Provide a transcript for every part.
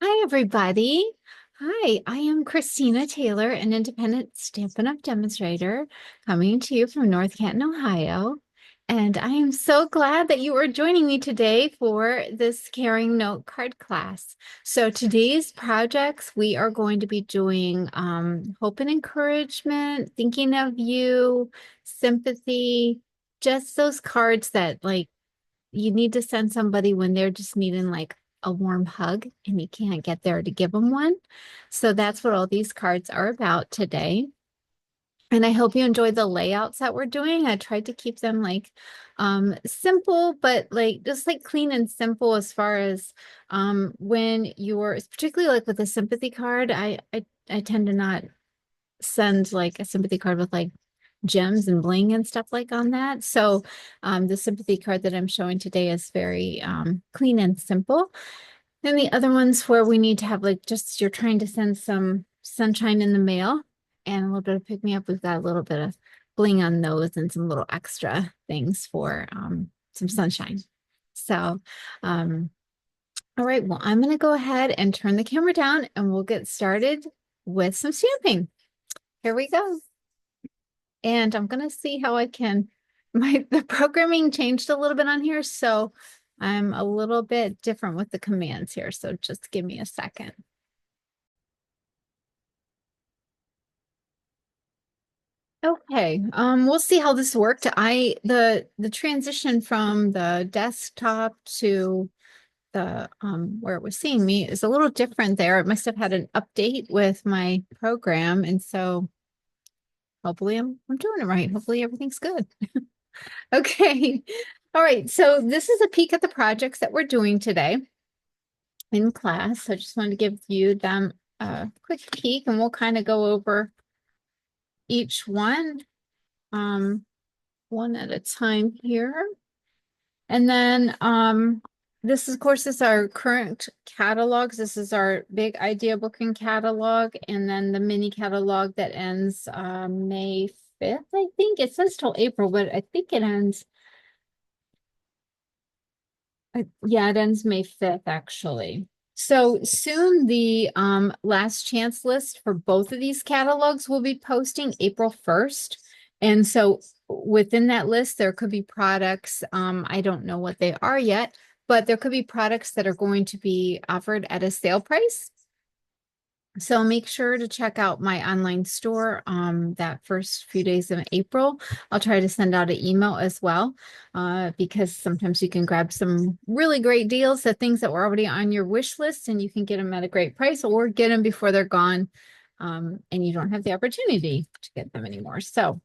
Hi, everybody. Hi, I am Christina Taylor, an independent Stampin' Up! Demonstrator coming to you from North Canton, Ohio. And I am so glad that you are joining me today for this Caring Note card class. So today's projects, we are going to be doing Hope and Encouragement, Thinking of You, Sympathy, just those cards that you need to send somebody when they're just needing like a warm hug and you can't get there to give them one. So that's what all these cards are about today. And I hope you enjoy the layouts that we're doing. I tried to keep them simple, but like just like clean and simple as far as when you're particularly like with a sympathy card, I tend to not send like a sympathy card with like gems and bling and stuff like on that. So the sympathy card that I'm showing today is very clean and simple. Then the other ones where we need to have like just you're trying to send some sunshine in the mail and a little bit of pick me up. We've got a little bit of bling on those and some little extra things for some sunshine. So all right, well, I'm going to go ahead and turn the camera down and we'll get started with some stamping. Here we go. And I'm gonna see how I can, the programming changed a little bit on here, so I'm a little bit different with the commands here. So just give me a second. Okay, we'll see how this worked. The transition from the desktop to the where it was seeing me is a little different there. It must have had an update with my program, and so hopefully I'm doing it right. Hopefully everything's good. Okay. All right. So this is a peek at the projects that we're doing today in class. So I just wanted to give you them a quick peek and we'll kind of go over each one at a time here. And then this is, of course, this is our current catalogs. This is our big idea booking catalog, and then the mini catalog that ends May 5th, I think. It says till April, but I think it ends. Yeah, it ends May 5th, actually. So soon the last chance list for both of these catalogs will be posting April 1st. And so within that list, there could be products, I don't know what they are yet, but there could be products that are going to be offered at a sale price. So make sure to check out my online store that first few days of April. I'll try to send out an email as well because sometimes you can grab some really great deals, the things that were already on your wish list, and you can get them at a great price or get them before they're gone and you don't have the opportunity to get them anymore. So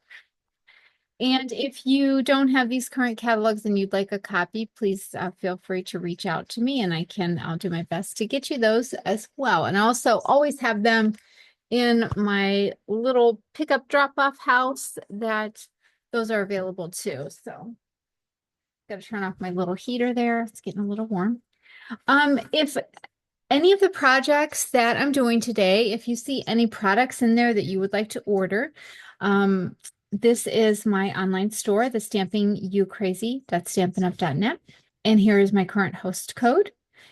and if you don't have these current catalogs and you'd like a copy, please feel free to reach out to me and I'll do my best to get you those as well. And I also always have them in my little pickup drop-off house that those are available too. So got to turn off my little heater there. It's getting a little warm. If any of the projects that I'm doing today, if you see any products in there that you would like to order, this is my online store, the Stamping You Crazy, that's stampinup.net. And here is my current host code.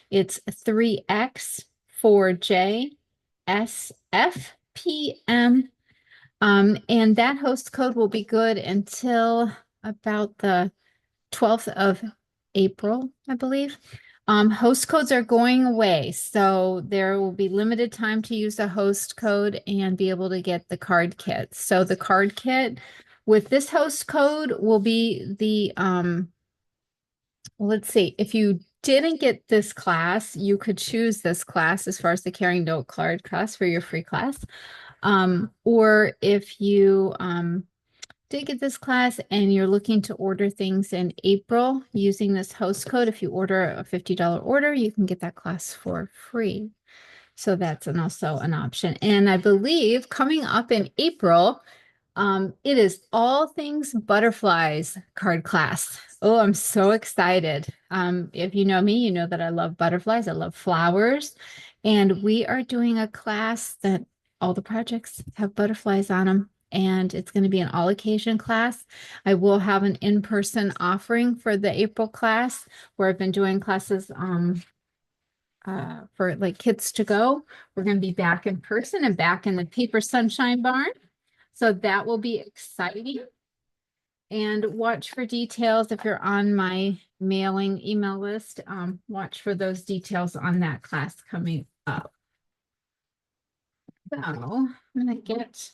It's 3X4JSFPM. And that host code will be good until about the 12th of April, I believe. Host codes are going away, so there will be limited time to use the host code and be able to get the card kit. So the card kit with this host code will be the, let's see, if you didn't get this class, you could choose this class as far as the Caring Note card class for your free class. Or if you did get this class and you're looking to order things in April using this host code, if you order a $50 order, you can get that class for free. So that's also an option. And I believe coming up in April, it is all things butterflies card class. Oh, I'm so excited. If you know me, you know that I love butterflies. I love flowers. And we are doing a class that all the projects have butterflies on them. And it's going to be an all occasion class. I will have an in-person offering for the April class where I've been doing classes for like kids to go. We're going to be back in person and back in the Paper Sunshine Barn. So that will be exciting. And watch for details if you're on my mailing email list. Watch for those details on that class coming up. So I'm going to get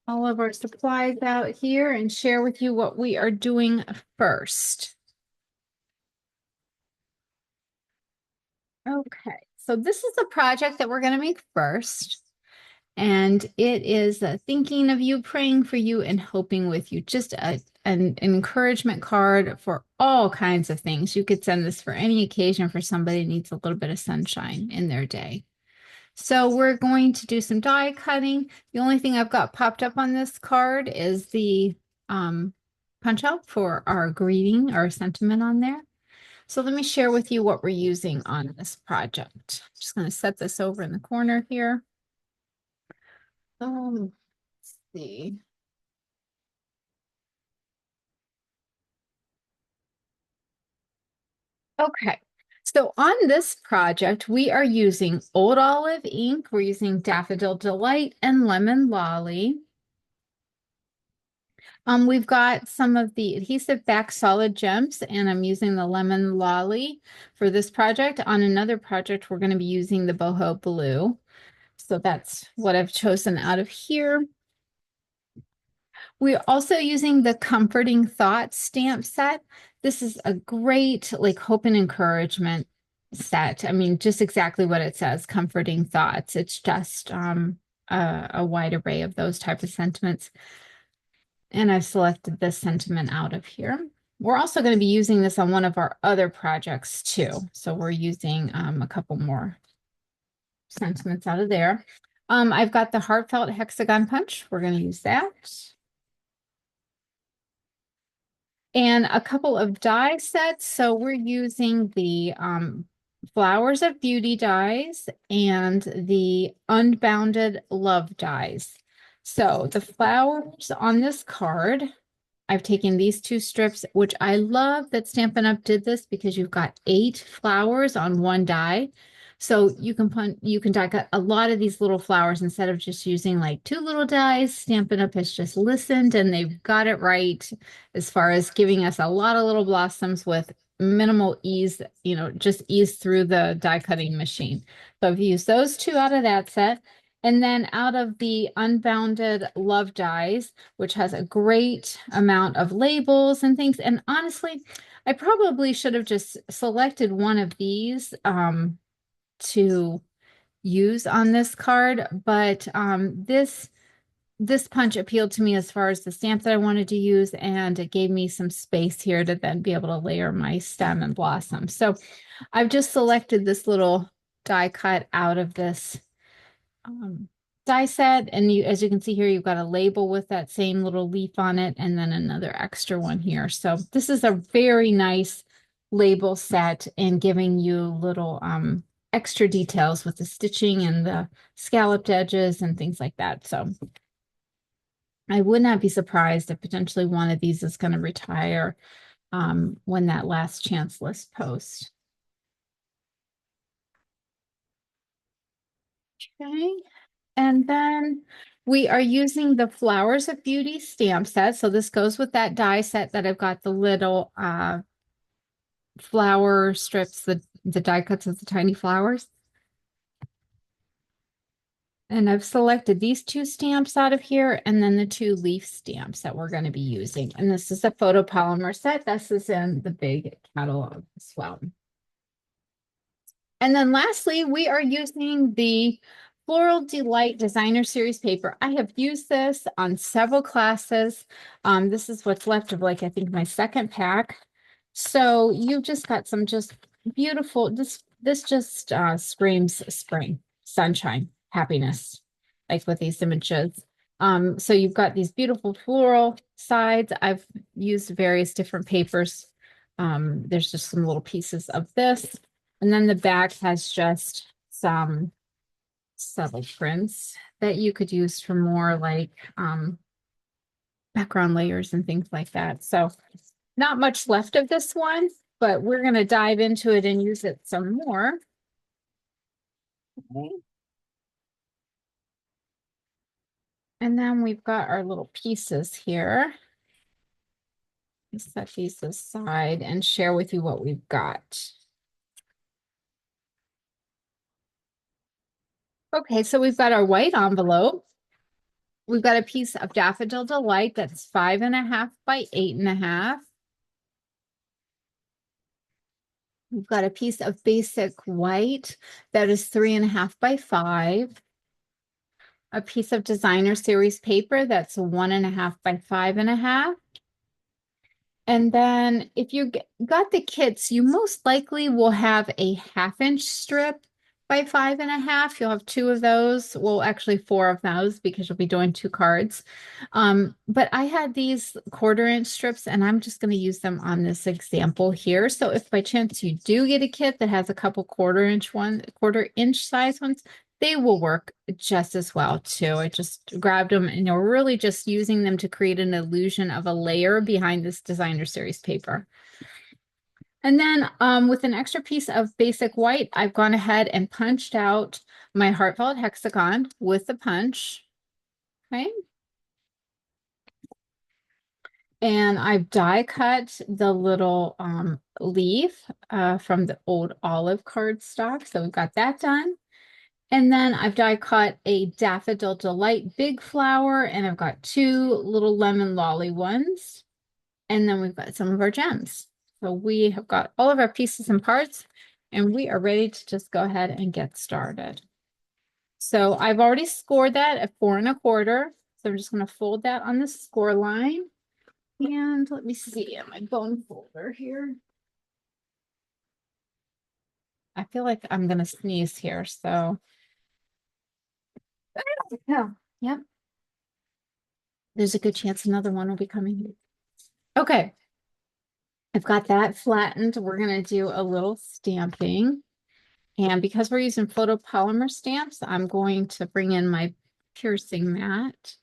all of our supplies out here and share with you what we are doing first. Okay, so this is the project that we're going to make first. And it is thinking of you, praying for you, and hoping with you. Just an encouragement card for all kinds of things. You could send this for any occasion for somebody who needs a little bit of sunshine in their day. So we're going to do some die cutting. The only thing I've got popped up on this card is the punch out for our greeting, our sentiment on there. So let me share with you what we're using on this project. I'm just going to set this over in the corner here. Let's see. Okay, so on this project, we are using Old Olive ink, we're using Daffodil Delight and Lemon Lolly. We've got some of the adhesive back solid gems, and I'm using the Lemon Lolly for this project. On another project, we're going to be using the Boho Blue. So that's what I've chosen out of here. We're also using the Comforting Thoughts stamp set. This is a great like hope and encouragement set. I mean, just exactly what it says, comforting thoughts. It's just a wide array of those type of sentiments. And I've selected this sentiment out of here. We're also going to be using this on one of our other projects too. So we're using a couple more sentiments out of there. I've got the Heartfelt Hexagon Punch. We're going to use that. And a couple of die sets. So we're using the Flowers of Beauty dies and the Unbounded Love dies. So the flowers on this card, I've taken these two strips, which I love that Stampin' Up! Did this because you've got 8 flowers on one die. So you can die cut a lot of these little flowers instead of just using like 2 little dies. Stampin' Up! Has just listened and they've got it right as far as giving us a lot of little blossoms with minimal ease, just ease through the die cutting machine. So I've used those 2 out of that set. And then out of the Unbounded Love dies, which has a great amount of labels and things. And honestly, I probably should have just selected one of these to use on this card, but this punch appealed to me as far as the stamp that I wanted to use, and it gave me some space here to then be able to layer my stem and blossom. So I've just selected this little die cut out of this die set, and as you can see here, you've got a label with that same little leaf on it, and then another extra one here. So this is a very nice label set and giving you little extra details with the stitching and the scalloped edges and things like that. So I would not be surprised if potentially one of these is going to retire when that last chance list posts. Okay. And then we are using the Flowers of Beauty stamp set. So this goes with that die set that I've got the little flower strips, the die cuts of the tiny flowers. And I've selected these 2 stamps out of here and then the 2 leaf stamps that we're going to be using. And this is a photopolymer set. This is in the big catalog as well. And then lastly, we are using the Floral Delight Designer Series paper. I have used this on several classes. This is what's left of I think my second pack. So you've just got some just beautiful, this just screams spring, sunshine, happiness, like with these images. So you've got these beautiful floral sides. I've used various different papers. There's just some little pieces of this. And then the back has just some subtle prints that you could use for more background layers and things like that. So not much left of this one, but we're going to dive into it and use it some more. Okay. And then we've got our little pieces here. Let's set these aside and share with you what we've got. Okay, so we've got our white envelope. We've got a piece of Daffodil Delight that's 5.5 by 8.5. We've got a piece of basic white that is 3.5 by 5. A piece of designer series paper that's 1.5 by 5.5. And then if you got the kits, you most likely will have a 1/2 inch strip by 5.5. You'll have two of those. Well, actually four of those because you'll be doing two cards. But I had these 1/4 inch strips and I'm just going to use them on this example here. So if by chance you do get a kit that has a couple 1/4 inch size ones, they will work just as well too. I just grabbed them and you're really just using them to create an illusion of a layer behind this designer series paper. And then with an extra piece of basic white, I've gone ahead and punched out my heartfelt hexagon with the punch. Okay. And I've die cut the little leaf from the old olive cardstock. So we've got that done. And then I've die cut a Daffodil Delight big flower, and I've got two little lemon lolly ones. And then we've got some of our gems. So we have got all of our pieces and parts, and we are ready to just go ahead and get started. So I've already scored that at 4.25. So I'm just going to fold that on the score line. And let me see in my bone folder here. I feel like I'm going to sneeze here, so. Yeah. Yep. There's a good chance another one will be coming. Okay. I've got that flattened. We're going to do a little stamping. And because we're using photopolymer stamps, I'm going to bring in my piercing mat.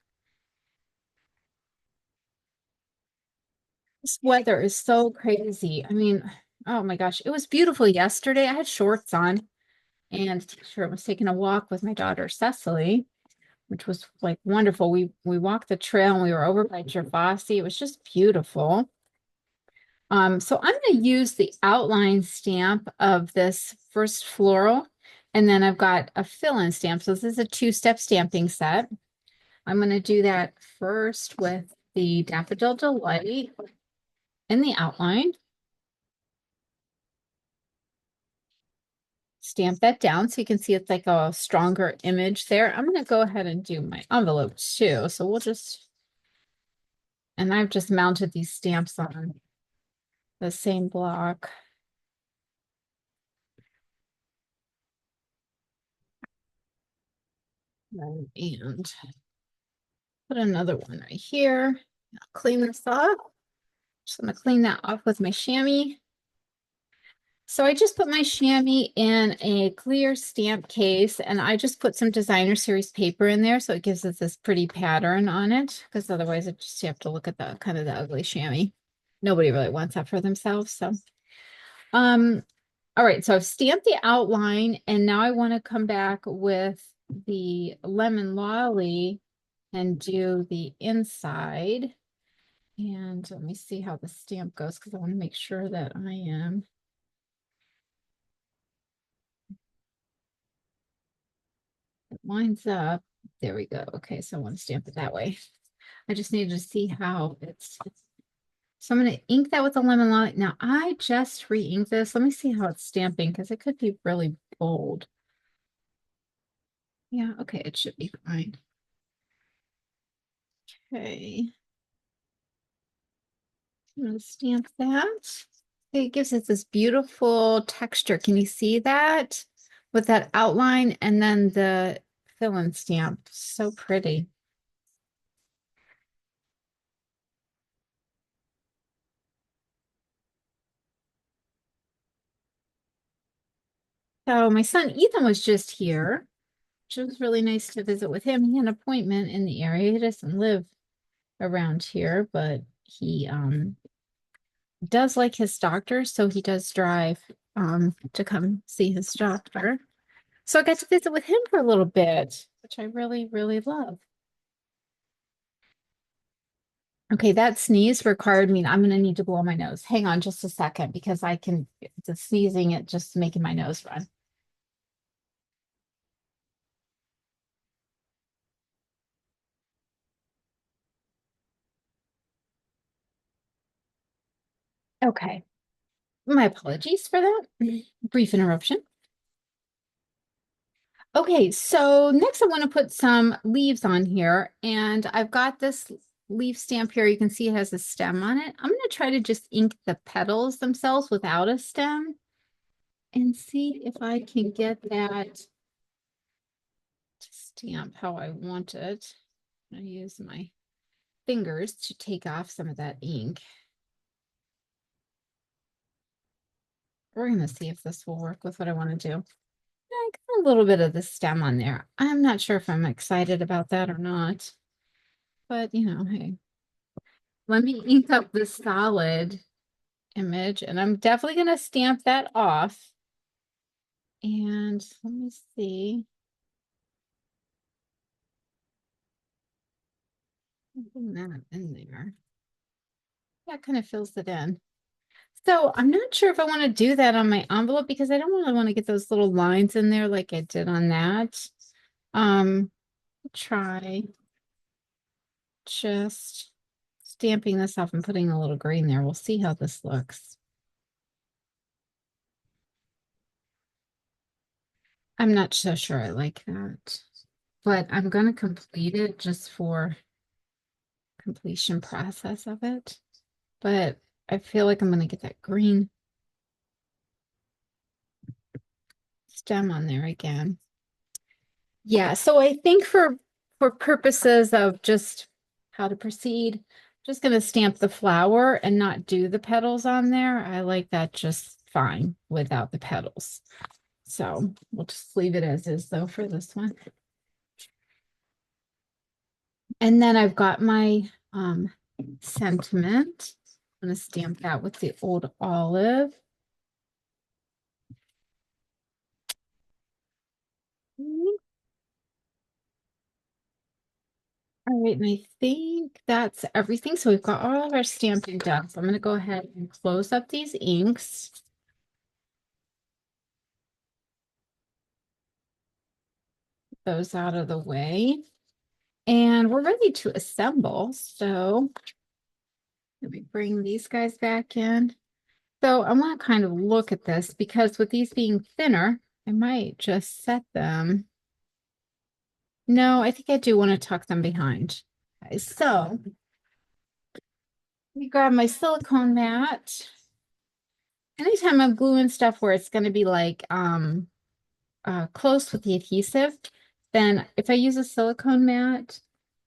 This weather is so crazy. I mean, oh my gosh, it was beautiful yesterday. I had shorts on and a t-shirt. I was taking a walk with my daughter Cecily, which was like wonderful. We walked the trail and we were over by Gervasi. It was just beautiful. So I'm going to use the outline stamp of this first floral, and then I've got a fill-in stamp. So this is a two-step stamping set. I'm going to do that first with the Daffodil Delight in the outline. Stamp that down so you can see it's like a stronger image there. I'm going to go ahead and do my envelope too. So we'll just, and I've just mounted these stamps on the same block. And put another one right here. I'll clean this off. Just gonna clean that off with my chamois. So I just put my chamois in a clear stamp case and I just put some designer series paper in there so it gives us this pretty pattern on it, because otherwise it just you have to look at the kind of the ugly chamois. Nobody really wants that for themselves. So all right, so I've stamped the outline and now I want to come back with the lemon lolly and do the inside. And let me see how the stamp goes because I want to make sure that I am. It lines up. There we go. Okay, so I want to stamp it that way. I just needed to see how it's. So I'm going to ink that with the lemon lolly. Now I just re-inked this. Let me see how it's stamping because it could be really bold. Yeah, okay, it should be fine. Okay. I'm going to stamp that. It gives us this beautiful texture. Can you see that? With that outline and then the fill-in stamp. So pretty. So my son Ethan was just here, which was really nice to visit with him. He had an appointment in the area. He doesn't live around here, but he does like his doctor, so he does drive to come see his doctor. So I got to visit with him for a little bit, which I really, really love. Okay, that sneeze required me. I'm going to need to blow my nose. Hang on just a second because I can, the sneezing, it just making my nose run. Okay, my apologies for that brief interruption. Okay, so next I want to put some leaves on here, and I've got this leaf stamp here. You can see it has a stem on it. I'm going to try to just ink the petals themselves without a stem and see if I can get that to stamp how I want it. I use my fingers to take off some of that ink. We're going to see if this will work with what I want to do. I got a little bit of the stem on there. I'm not sure if I'm excited about that or not, but hey. Let me ink up the solid image, and I'm definitely going to stamp that off. And let me see. Putting that in there. That kind of fills it in. So I'm not sure if I want to do that on my envelope because I don't really want to get those little lines in there like I did on that. Try just stamping this off and putting a little green there. We'll see how this looks. I'm not so sure I like that, but I'm going to complete it just for completion process of it. But I feel like I'm going to get that green stem on there again. Yeah, so I think for purposes of just how to proceed, just going to stamp the flower and not do the petals on there. I like that just fine without the petals. So we'll just leave it as is though for this one. And then I've got my sentiment. I'm going to stamp that with the old olive. All right, and I think that's everything. So we've got all of our stamping done. So I'm going to go ahead and close up these inks. Those out of the way. And we're ready to assemble. So let me bring these guys back in. So I want to kind of look at this because with these being thinner, I might just set them. No, I think I do want to tuck them behind. Okay, so let me grab my silicone mat. Anytime I'm gluing stuff where it's going to be like close with the adhesive, then if I use a silicone mat,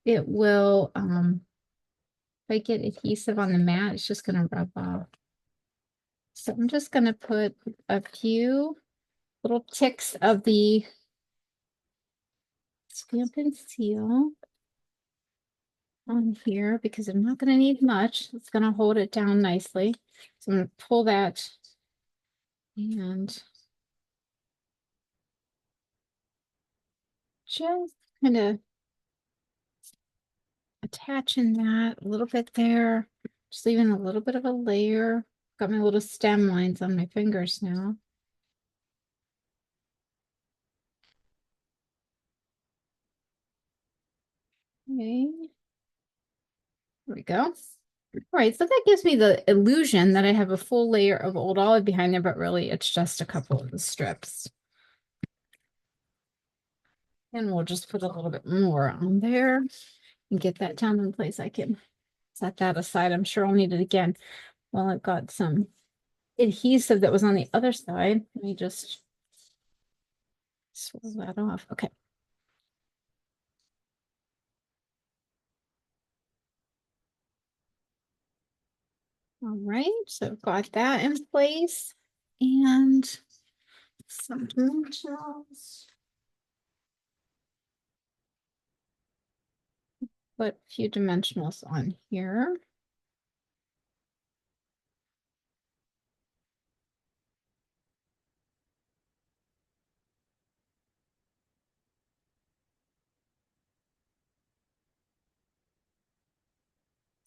it will, if I get adhesive on the mat, it's just going to rub off. So I'm just going to put a few little ticks of the Stampin' Seal on here because I'm not going to need much. It's going to hold it down nicely. So I'm going to pull that and just kind of attaching that a little bit there, just leaving a little bit of a layer. Got my little stem lines on my fingers now. Okay, there we go. All right, so that gives me the illusion that I have a full layer of old olive behind there, but really it's just a couple of the strips. And we'll just put a little bit more on there and get that down in place. I can set that aside. I'm sure I'll need it again. Well, I've got some adhesive that was on the other side. Let me just swirl that off. Okay. All right, so I've got that in place and some dimensionals. Put a few dimensionals on here.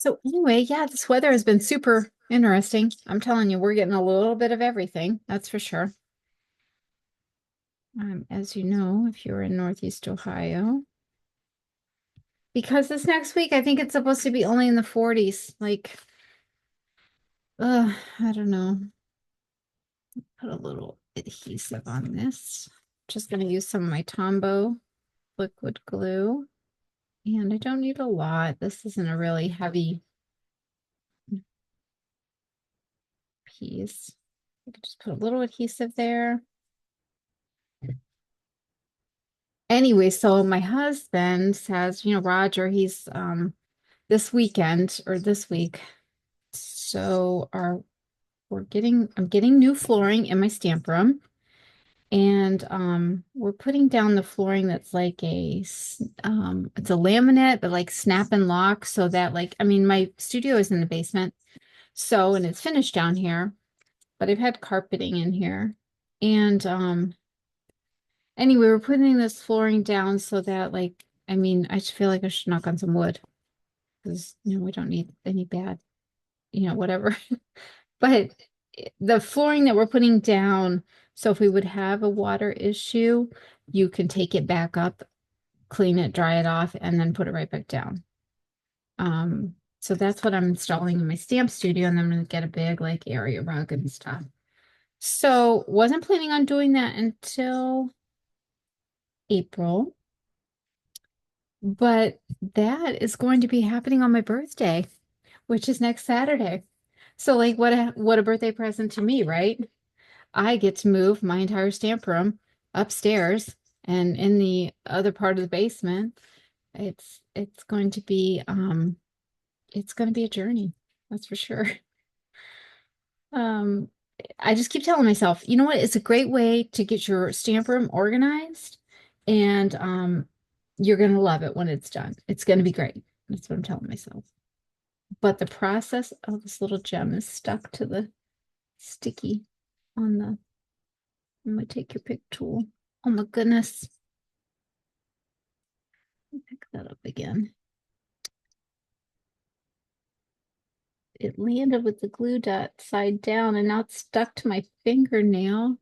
So anyway, yeah, this weather has been super interesting. I'm telling you, we're getting a little bit of everything, that's for sure. As you know, if you're in Northeast Ohio, because this next week, I think it's supposed to be only in the 40s. Like, I don't know. Put a little adhesive on this. Just going to use some of my Tombow liquid glue. And I don't need a lot. This isn't a really heavy piece. I could just put a little adhesive there. Anyway, so my husband says, Roger, he's this weekend or this week. So I'm getting new flooring in my stamp room. And we're putting down the flooring that's like it's a laminate, but like snap and lock so that like, I mean, my studio is in the basement. So, and it's finished down here, but I've had carpeting in here. And anyway, we're putting this flooring down so that like, I mean, I just feel like I should knock on some wood because, we don't need any bad, whatever. But the flooring that we're putting down, so if we would have a water issue, you can take it back up, clean it, dry it off, and then put it right back down. So that's what I'm installing in my stamp studio, and then I'm gonna get a big like area rug and stuff. So wasn't planning on doing that until April, but that is going to be happening on my birthday, which is next Saturday. So like what a birthday present to me, right? I get to move my entire stamp room upstairs, and in the other part of the basement, it's going to be it's going to be a journey. That's for sure. Um I just keep telling myself, you know what? It's a great way to get your stamp room organized, and you're going to love it when it's done. It's going to be great. That's what I'm telling myself. But the process of this little gem is stuck to the sticky on the I'm gonna take your pick tool. Oh my goodness. Pick that up again. It landed with the glue dot side down and now it's stuck to my fingernail.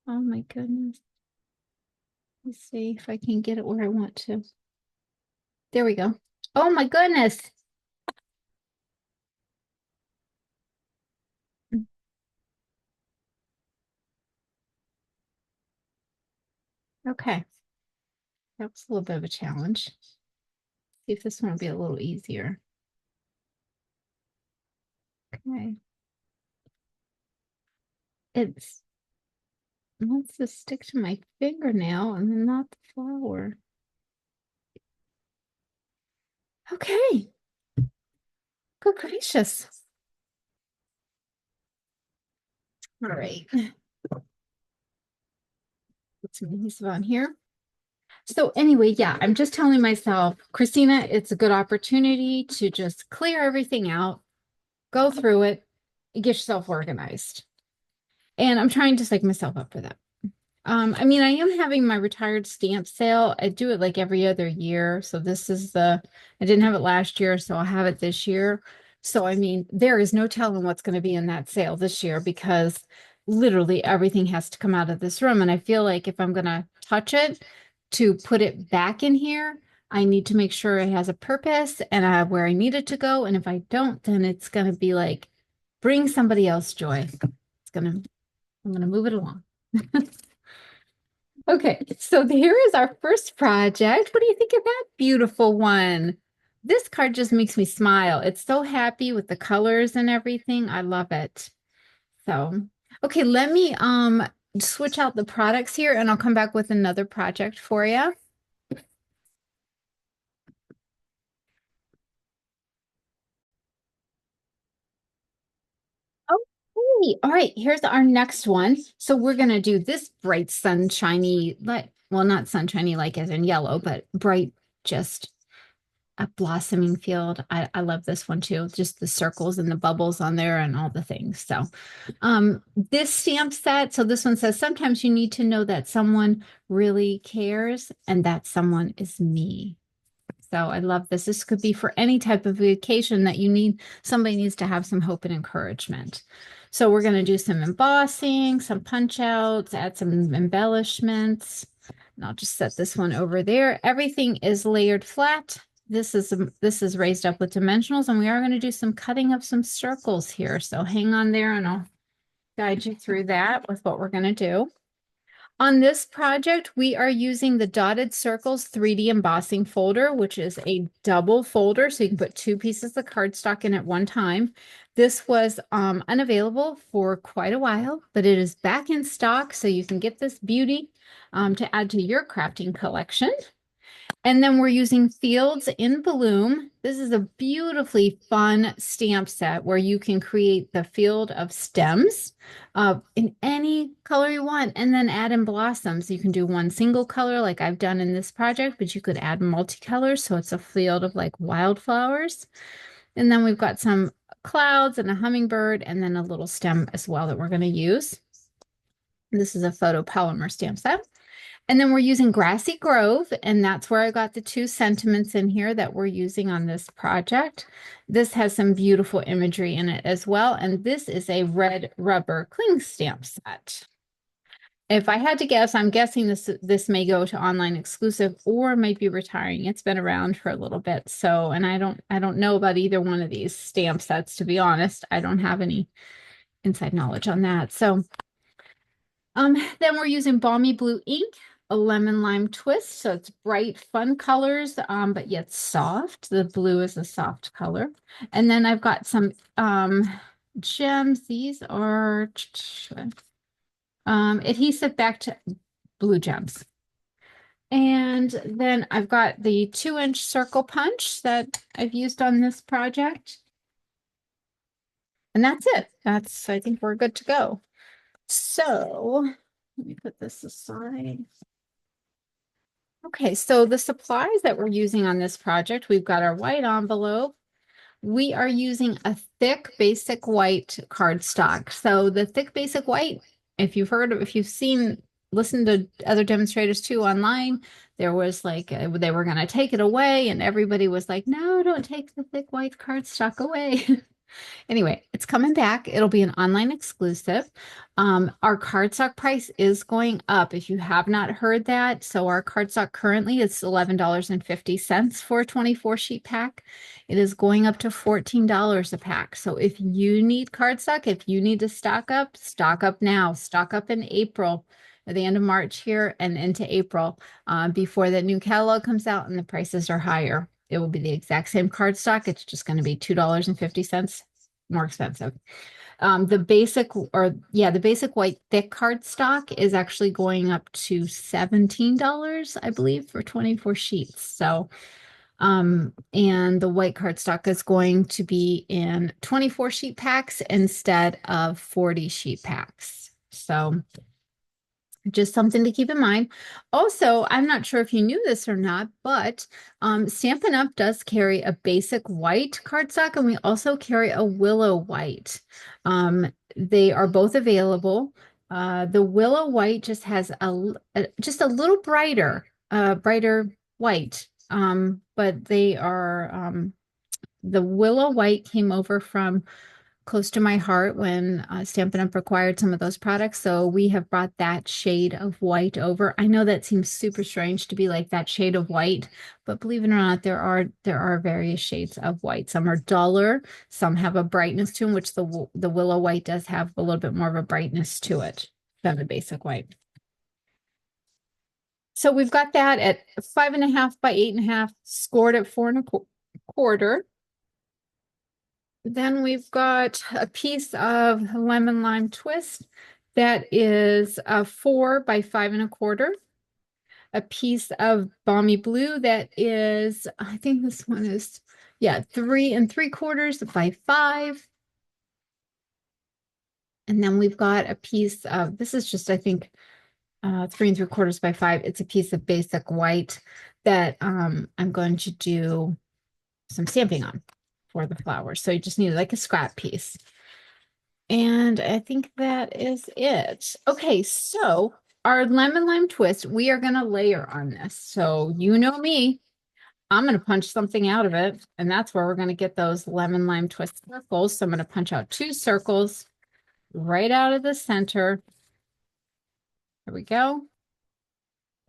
Oh my goodness. Let's see if I can get it where I want to. There we go. Oh my goodness. Okay. That was a little bit of a challenge. See if this one will be a little easier. Okay. It's wants to stick to my fingernail and then not the flower. Okay. Good gracious. All right. Put some adhesive on here. So anyway, yeah, I'm just telling myself, Christina, it's a good opportunity to just clear everything out, go through it, and get yourself organized. And I'm trying to psych myself up for that. I mean, I am having my retired stamp sale. I do it like every other year. So this is I didn't have it last year, so I'll have it this year. So, I mean, there is no telling what's going to be in that sale this year because literally everything has to come out of this room. And I feel like if I'm going to touch it to put it back in here, I need to make sure it has a purpose and I have where I need it to go. And if I don't, then it's going to be like, bring somebody else joy. I'm going to move it along. Okay, so here is our first project. What do you think of that beautiful one? This card just makes me smile. It's so happy with the colors and everything. I love it. So, okay, let me switch out the products here and I'll come back with another project for you. Okay, all right, here's our next one. So we're gonna do this bright sunshiny, like, well, not sunshiny like as in yellow, but bright, just a blossoming field. I love this one too. Just the circles and the bubbles on there and all the things. So this stamp set, so this one says, sometimes you need to know that someone really cares and that someone is me. So I love this. This could be for any type of occasion that you need, somebody needs to have some hope and encouragement. So we're going to do some embossing, some punch outs, add some embellishments. And I'll just set this one over there. Everything is layered flat. This is raised up with dimensionals, and we are going to do some cutting of some circles here. So hang on there and I'll guide you through that with what we're going to do. On this project, we are using the Dotted Circles 3D embossing folder, which is a double folder, so you can put two pieces of cardstock in at one time. This was unavailable for quite a while, but it is back in stock, so you can get this beauty to add to your crafting collection. And then we're using Fields in Bloom. This is a beautifully fun stamp set where you can create the field of stems in any color you want, and then add in blossoms. You can do one single color like I've done in this project, but you could add multicolors, so it's a field of like wildflowers. And then we've got some clouds and a hummingbird, and then a little stem as well that we're going to use. This is a photopolymer stamp set. And then we're using Grassy Grove, and that's where I got the two sentiments in here that we're using on this project. This has some beautiful imagery in it as well, and this is a red rubber cling stamp set. If I had to guess, I'm guessing this may go to online exclusive or might be retiring. It's been around for a little bit, so, and I don't know about either one of these stamp sets, to be honest. I don't have any inside knowledge on that. So then we're using Balmy Blue ink, a lemon lime twist. So it's bright, fun colors, but yet soft. The blue is a soft color. And then I've got some gems. These are adhesive back to blue gems. And then I've got the 2-inch circle punch that I've used on this project. And that's it. I think we're good to go. So let me put this aside. Okay, so the supplies that we're using on this project, we've got our white envelope. We are using a thick basic white cardstock. So the thick basic white, if you've listened to other demonstrators too online, there was like, they were going to take it away and everybody was like, no, don't take the thick white cardstock away. Anyway, it's coming back. It'll be an online exclusive. Our cardstock price is going up if you have not heard that. So our cardstock currently is $11.50 for a 24 sheet pack. It is going up to $14 a pack. So if you need cardstock, if you need to stock up now. Stock up in April, at the end of March here and into April, before the new catalog comes out and the prices are higher. It will be the exact same cardstock. It's just going to be $2.50 more expensive. The basic white thick cardstock is actually going up to $17, I believe, for 24 sheets. So, and the white cardstock is going to be in 24 sheet packs instead of 40 sheet packs. So just something to keep in mind. Also, I'm not sure if you knew this or not, but Stampin' Up! Does carry a basic white cardstock, and we also carry a willow white. They are both available. The willow white just has just a little brighter white, but they are the willow white came over from close to my heart when Stampin' Up! Required some of those products. So we have brought that shade of white over. I know that seems super strange to be like that shade of white, but believe it or not, there are various shades of white. Some are duller, some have a brightness to them, which the willow white does have a little bit more of a brightness to it than the basic white. So we've got that at 5.5 by 8.5, scored at 4.25. Then we've got a piece of lemon lime twist that is 4 by 5.25. A piece of balmy blue that is, I think this one is, 3.75 by 5. And then we've got a piece of, this is just, I think, 3.75 by 5. It's a piece of basic white that I'm going to do some stamping on for the flowers. So you just need like a scrap piece. And I think that is it. Okay, so our lemon lime twist, we are going to layer on this. So you know me, I'm going to punch something out of it, and that's where we're going to get those lemon lime twist circles. So I'm going to punch out 2 circles right out of the center. There we go.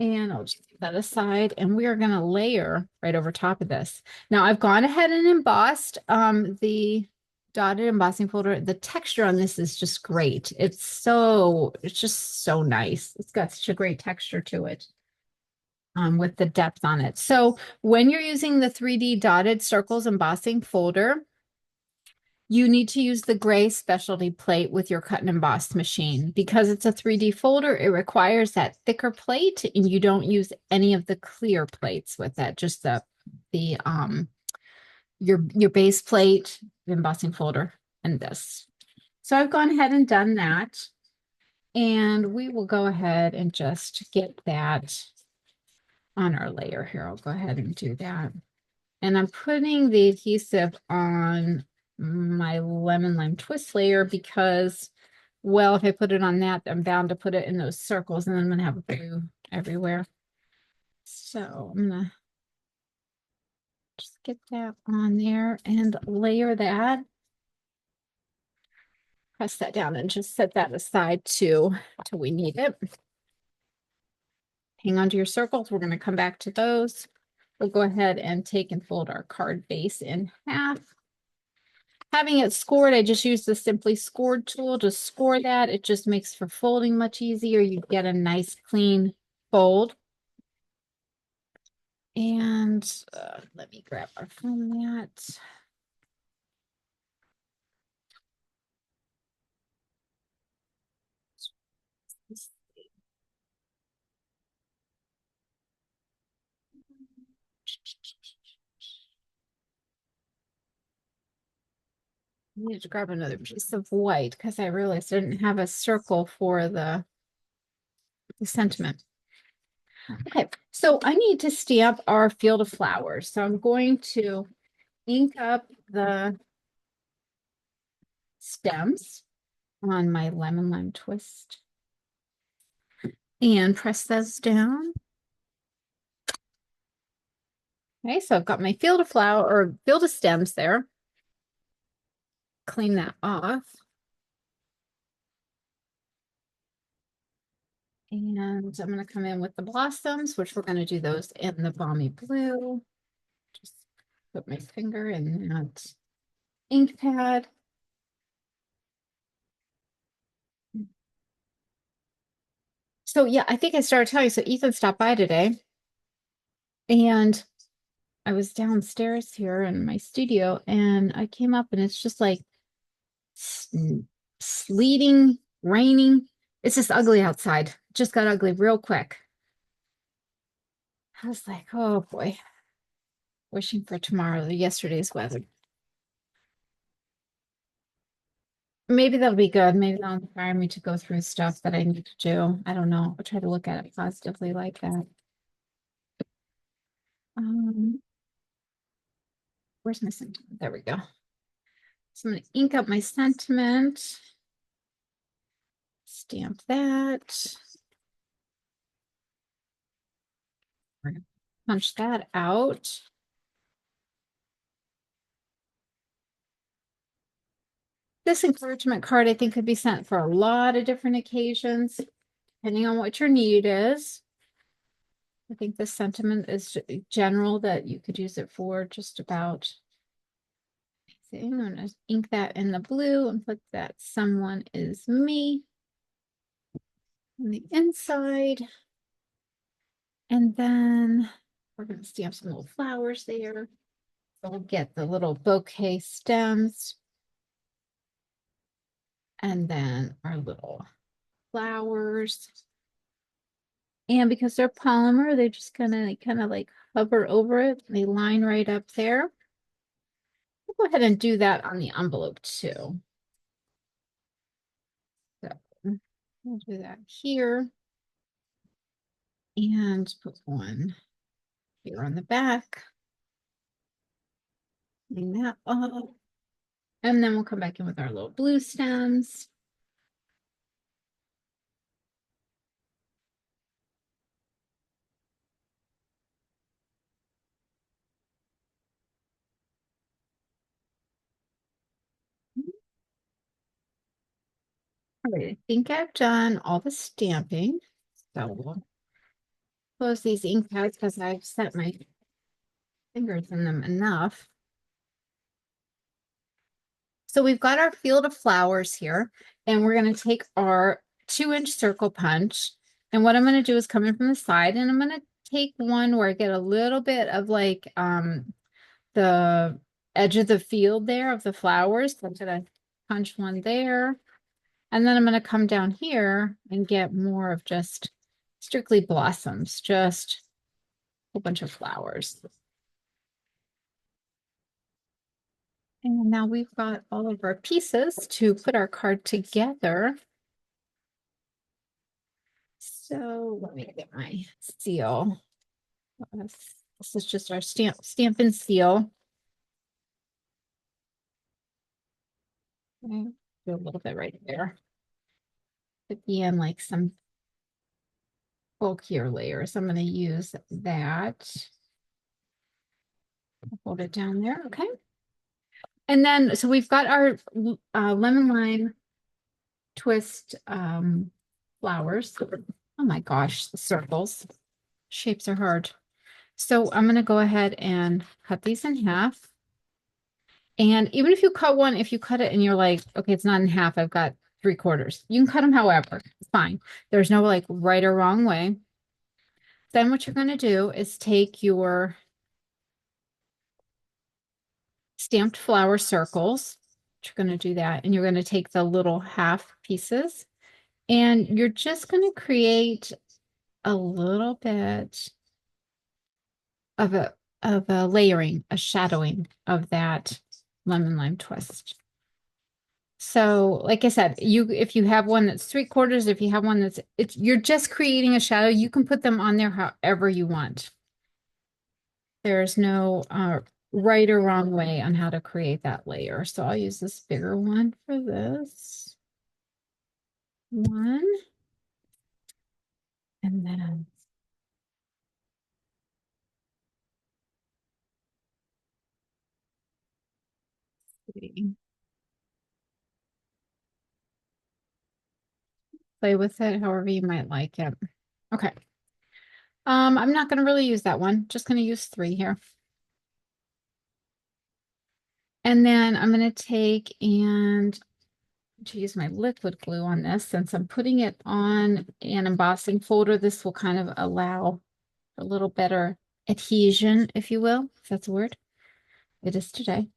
And I'll just put that aside, and we are going to layer right over top of this. Now I've gone ahead and embossed the dotted embossing folder. The texture on this is just great. It's just so nice. It's got such a great texture to it. With the depth on it. So when you're using the 3D dotted circles embossing folder, you need to use the gray specialty plate with your cut and emboss machine. Because it's a 3D folder, it requires that thicker plate, and you don't use any of the clear plates with that, just your base plate, the embossing folder, and this. So I've gone ahead and done that. And we will go ahead and just get that on our layer here. I'll go ahead and do that. And I'm putting the adhesive on my lemon lime twist layer because, well, if I put it on that, I'm bound to put it in those circles, and then I'm going to have glue everywhere. So I'm going to just get that on there and layer that. Press that down and just set that aside too till we need it. Hang on to your circles. We're going to come back to those. We'll go ahead and take and fold our card base in half. Having it scored, I just use the Simply Scored tool to score that. It just makes for folding much easier. You get a nice clean fold. And let me grab our foam mat. I need to grab another piece of white because I realized I didn't have a circle for the sentiment. Okay, so I need to stamp our field of flowers. So I'm going to ink up the stems on my lemon lime twist and press those down. Okay, so I've got my field of flower or field of stems there. Clean that off. And I'm going to come in with the blossoms, which we're going to do those in the balmy blue. Just put my finger in that ink pad. So yeah, I think I started telling you, so Ethan stopped by today, and I was downstairs here in my studio, and I came up and it's just like sleeting, raining. It's just ugly outside. It just got ugly real quick. I was like, oh boy, wishing for tomorrow, yesterday's weather. Maybe that'll be good. Maybe they'll inspire me to go through stuff that I need to do. I don't know. I'll try to look at it positively like that. Where's my sentiment? There we go. So I'm going to ink up my sentiment. Stamp that. We're going to punch that out. This encouragement card, I think, could be sent for a lot of different occasions, depending on what your need is. I think the sentiment is general that you could use it for just about anything. I'm going to ink that in the blue and put that someone is me on the inside. And then we're going to stamp some little flowers there. So we'll get the little bouquet stems. And then our little flowers. And because they're polymer, they're just gonna kind of like hover over it. They line right up there. We'll go ahead and do that on the envelope too. So we'll do that here. And put one here on the back. Clean that up. And then we'll come back in with our little blue stems. All right, I think I've done all the stamping. So we'll close these ink pads because I've set my fingers in them enough. So we've got our field of flowers here, and we're going to take our 2-inch circle punch. And what I'm going to do is come in from the side, and I'm going to take one where I get a little bit of like the edge of the field there of the flowers. So I'm going to punch one there. And then I'm going to come down here and get more of just strictly blossoms, just a whole bunch of flowers. And now we've got all of our pieces to put our card together. So let me get my seal. This is just our Stampin' Seal. Okay, do a little bit right there. At the end, like some bulkier layers. I'm going to use that. Hold it down there. Okay. And then, so we've got our lemon lime twist flowers. Oh my gosh, the circles. Shapes are hard. So I'm going to go ahead and cut these in half. And even if you cut one, if you cut it and you're like, okay, it's not in half, I've got 3/4. You can cut them however, it's fine. There's no like right or wrong way. Then what you're going to do is take your stamped flower circles. You're going to do that. And you're going to take the little half pieces and you're just going to create a little bit of a layering, a shadowing of that lemon lime twist. So, like I said, if you have one that's 3/4, if you have one you're just creating a shadow, you can put them on there however you want. There's no right or wrong way on how to create that layer. So I'll use this bigger one for this one. And then play with it however you might like it. Okay. I'm not going to really use that one. Just going to use 3 here. And then I'm going to take and to use my liquid glue on this. Since I'm putting it on an embossing folder, this will kind of allow a little better adhesion, if you will, if that's a word. It is today.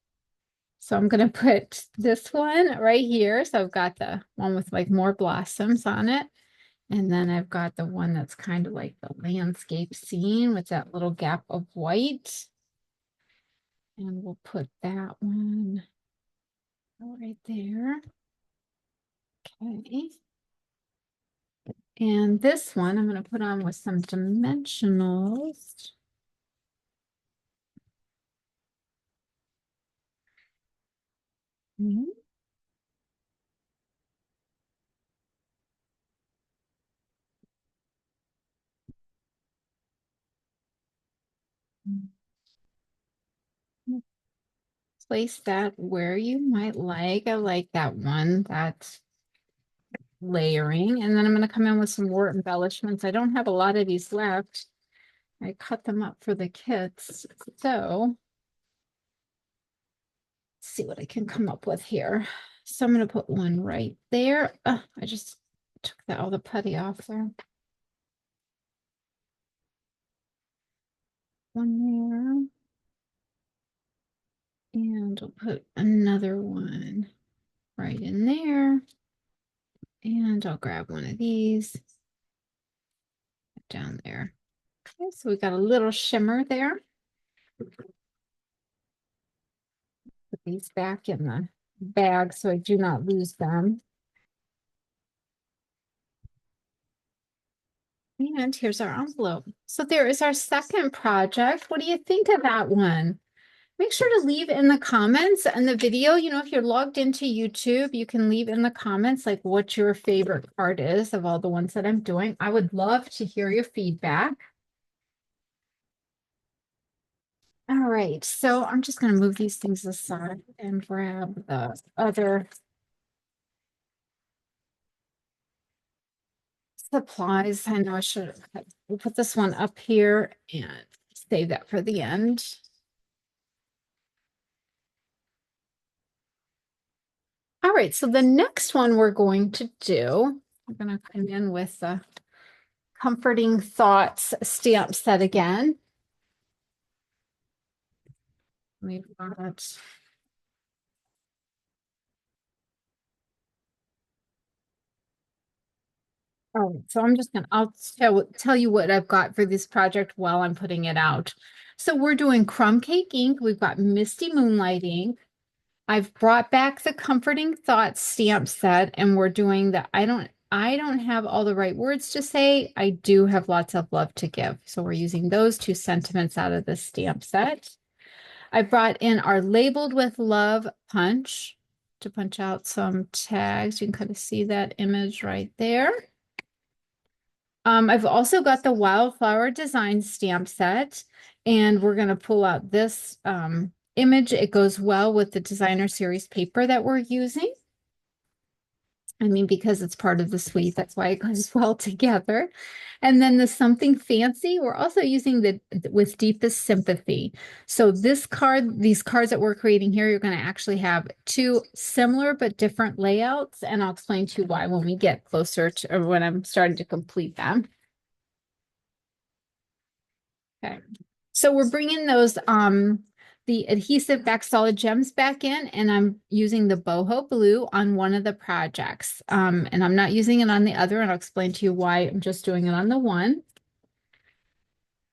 So I'm going to put this one right here. So I've got the one with like more blossoms on it. And then I've got the one that's kind of like the landscape scene with that little gap of white. And we'll put that one right there. Okay. And this one I'm going to put on with some dimensionals. Place that where you might like. I like that one, that's layering. And then I'm going to come in with some more embellishments. I don't have a lot of these left. I cut them up for the kits. So let's see what I can come up with here. So I'm going to put one right there. I just took all the putty off there. One there. And I'll put another one right in there. And I'll grab one of these down there. Okay, so we got a little shimmer there. Put these back in the bag so I do not lose them. And here's our envelope. So there is our second project. What do you think of that one? Make sure to leave in the comments and the video. You know, if you're logged into YouTube, you can leave in the comments like what your favorite part is of all the ones that I'm doing. I would love to hear your feedback. All right, so I'm just going to move these things aside and grab the other supplies. I know I should have, we'll put this one up here and save that for the end. All right, so the next one we're going to do, we're going to come in with the Comforting Thoughts stamp set again. We've got Oh, so I'm just gonna, I'll tell you what I've got for this project while I'm putting it out. So we're doing Crumb Cake ink. We've got Misty Moonlight ink. I've brought back the Comforting Thoughts stamp set, and we're doing the I don't have all the right words to say. I do have lots of love to give. So we're using those two sentiments out of the stamp set. I brought in our Labeled with Love punch to punch out some tags. You can kind of see that image right there. I've also got the Wildflower Design stamp set, and we're going to pull out this image. It goes well with the designer series paper that we're using. I mean, because it's part of the suite, that's why it goes well together. And then the Something Fancy, we're also using the with Deepest Sympathy. So this card, these cards that we're creating here, you're going to actually have two similar but different layouts, and I'll explain to you why when we get closer to, or when I'm starting to complete them. Okay, so we're bringing those the adhesive back solid gems back in, and I'm using the boho blue on one of the projects, and I'm not using it on the other, and I'll explain to you why I'm just doing it on the one.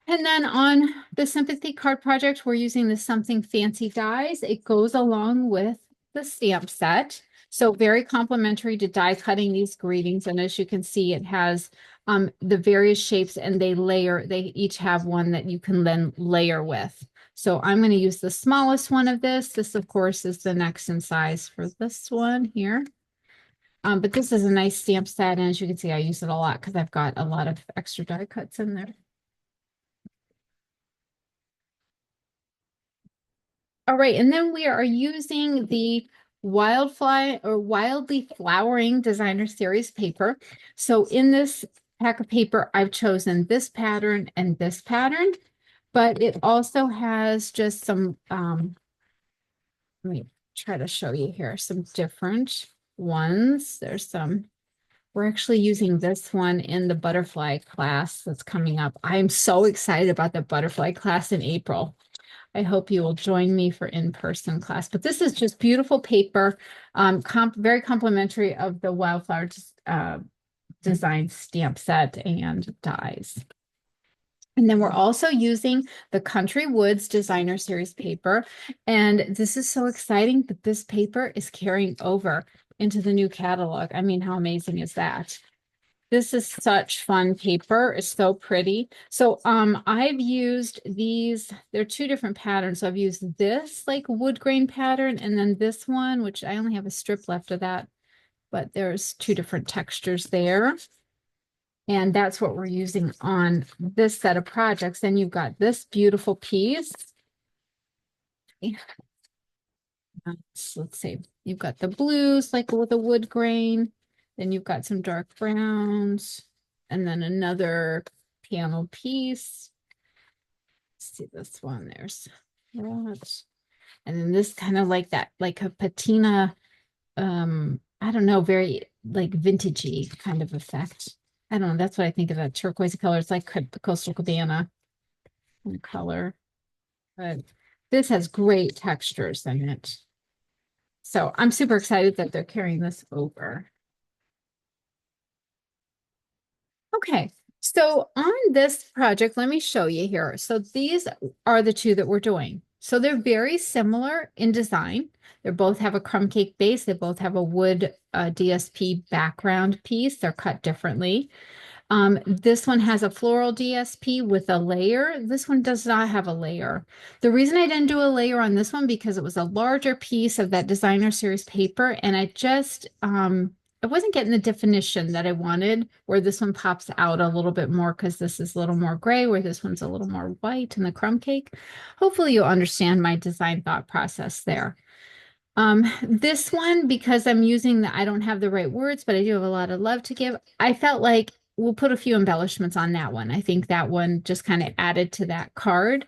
And then on the Sympathy card project, we're using the Something Fancy dies. It goes along with the stamp set. So very complimentary to die cutting these greetings. And as you can see, it has the various shapes, and they each have one that you can then layer with. So I'm going to use the smallest one of this. This, of course, is the next in size for this one here. But this is a nice stamp set. And as you can see, I use it a lot because I've got a lot of extra die cuts in there. All right, and then we are using the Wildly Flowering Designer Series paper. So in this pack of paper, I've chosen this pattern and this pattern, but it also has just some, let me try to show you here, some different ones. We're actually using this one in the butterfly class that's coming up. I'm so excited about the butterfly class in April. I hope you will join me for in-person class. But this is just beautiful paper, very complimentary of the Wildflower Design stamp set and dies. And then we're also using the Country Woods Designer Series paper. And this is so exciting that this paper is carrying over into the new catalog. I mean, how amazing is that? This is such fun paper. It's so pretty. So I've used these, they're two different patterns. So I've used this like wood grain pattern, and then this one, which I only have a strip left of that, but there's two different textures there. And that's what we're using on this set of projects. Then you've got this beautiful piece. Let's see, you've got the blues like with a wood grain. Then you've got some dark browns, and then another panel piece. Let's see this one. There's that. And then this kind of like that, like a patina, I don't know, very like vintagey kind of effect. I don't know. That's what I think of that turquoise color. It's like Coastal Cabana color. But this has great textures in it. So I'm super excited that they're carrying this over. Okay, so on this project, let me show you here. So these are the two that we're doing. So they're very similar in design. They both have a crumb cake base. They both have a wood DSP background piece. They're cut differently. This one has a floral DSP with a layer. This one does not have a layer. The reason I didn't do a layer on this one because it was a larger piece of that designer series paper, and I wasn't getting the definition that I wanted, where this one pops out a little bit more because this is a little more gray, where this one's a little more white in the crumb cake. Hopefully you'll understand my design thought process there. This one, because I'm using I don't have the right words, but I do have a lot of love to give. I felt like we'll put a few embellishments on that one. I think that one just kind of added to that card.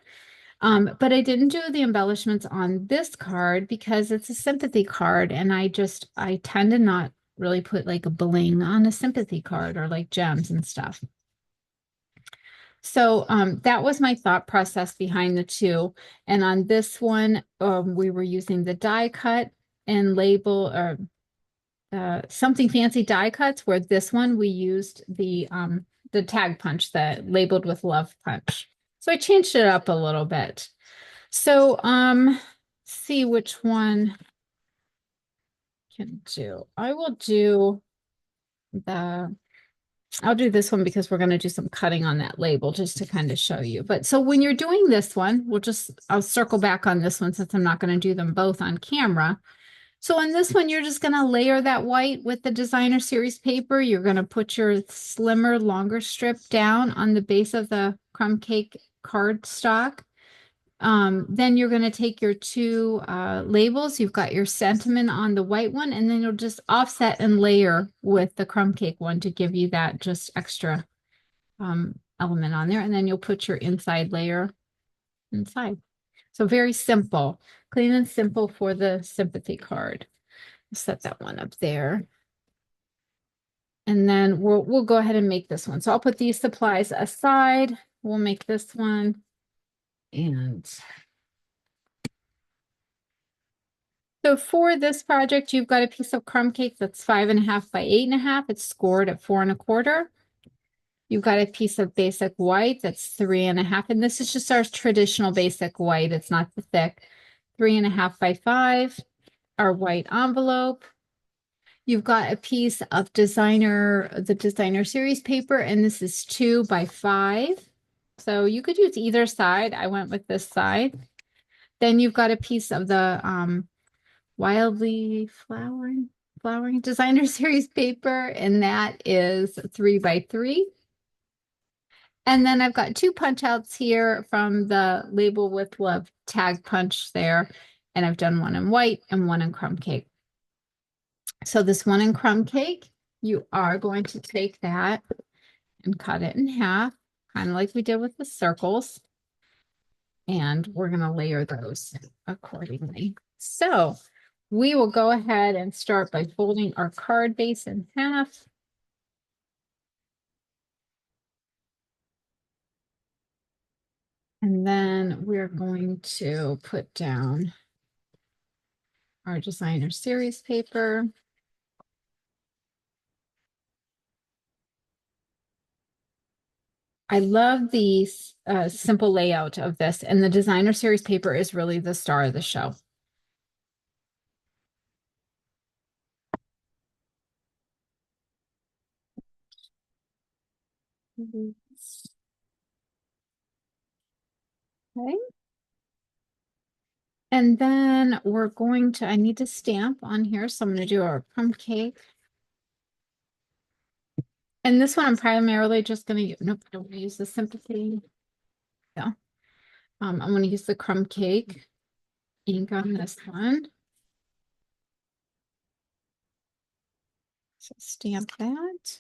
But I didn't do the embellishments on this card because it's a sympathy card, and I tend to not really put like a bling on a sympathy card or like gems and stuff. So that was my thought process behind the two. And on this one, we were using the die cut and label or something fancy die cuts, where this one we used the tag punch, that labeled with love punch. So I changed it up a little bit. So see which one I can do. I'll do this one because we're going to do some cutting on that label just to kind of show you. But so when you're doing this one, I'll circle back on this one since I'm not going to do them both on camera. So on this one, you're just going to layer that white with the designer series paper. You're going to put your slimmer, longer strip down on the base of the crumb cake cardstock. Then you're going to take your two labels. You've got your sentiment on the white one, and then you'll just offset and layer with the crumb cake one to give you that just extra element on there. And then you'll put your inside layer inside. So very simple, clean and simple for the sympathy card. Set that one up there. And then we'll go ahead and make this one. So I'll put these supplies aside. We'll make this one. And so for this project, you've got a piece of crumb cake that's 5.5 by 8.5. It's scored at 4.25. You've got a piece of basic white that's 3.5. And this is just our traditional basic white. It's not the thick. 3.5 by 5. Our white envelope. You've got a piece of the designer series paper, and this is 2 by 5. So you could use either side. I went with this side. Then you've got a piece of the wildly flowering designer series paper, and that is 3 by 3. And then I've got 2 punch outs here from the label with love tag punch there, and I've done one in white and one in crumb cake. So this one in crumb cake, you are going to take that and cut it in half, kind of like we did with the circles. And we're going to layer those accordingly. So we will go ahead and start by folding our card base in half. And then we're going to put down our designer series paper. I love the simple layout of this, and the designer series paper is really the star of the show. Okay. And then I need to stamp on here, so I'm going to do our crumb cake. And this one I'm primarily just going to use, nope, I don't want to use the Sympathy. Yeah. I'm going to use the crumb cake ink on this one. So stamp that.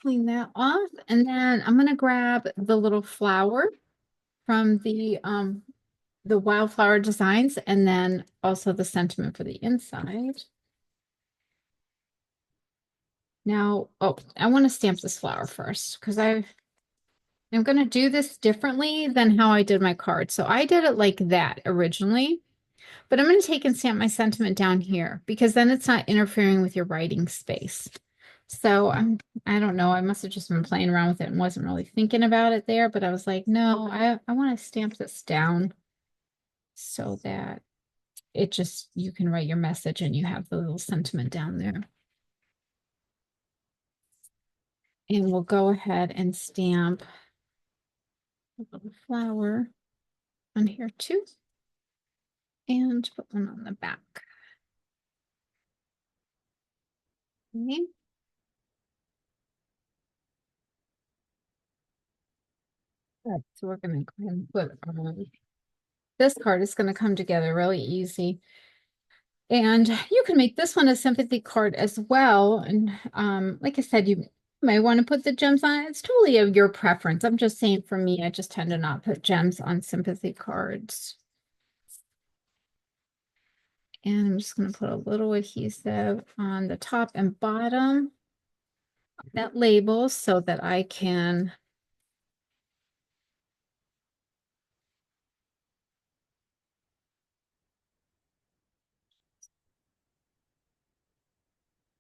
Clean that off. And then I'm going to grab the little flower from the wildflower designs, and then also the sentiment for the inside. Now, I want to stamp this flower first because I'm going to do this differently than how I did my card. So I did it like that originally, but I'm going to take and stamp my sentiment down here because then it's not interfering with your writing space. So I don't know. I must have just been playing around with it and wasn't really thinking about it there, but I was like, no, I want to stamp this down so that you can write your message and you have the little sentiment down there. And we'll go ahead and stamp a little flower on here too. And put one on the back. Okay. So we're going to go ahead and put this card is going to come together really easy. And you can make this one a sympathy card as well. And like I said, You might want to put the gems on it. It's totally of your preference. I'm just saying for me, I just tend to not put gems on sympathy cards. And I'm just going to put a little adhesive on the top and bottom of that label so that I can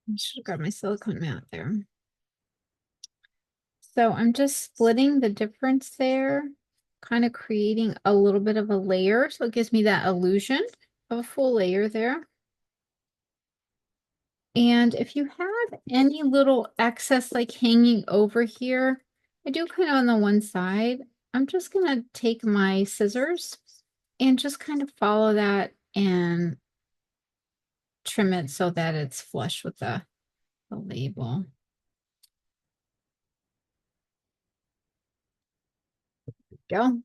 I should have grabbed my silicone mat there. So I'm just splitting the difference there, kind of creating a little bit of a layer. So it gives me that illusion of a full layer there. And if you have any little excess like hanging over here, I do kind of on the one side, I'm just gonna take my scissors and just kind of follow that and trim it so that it's flush with the label. Go.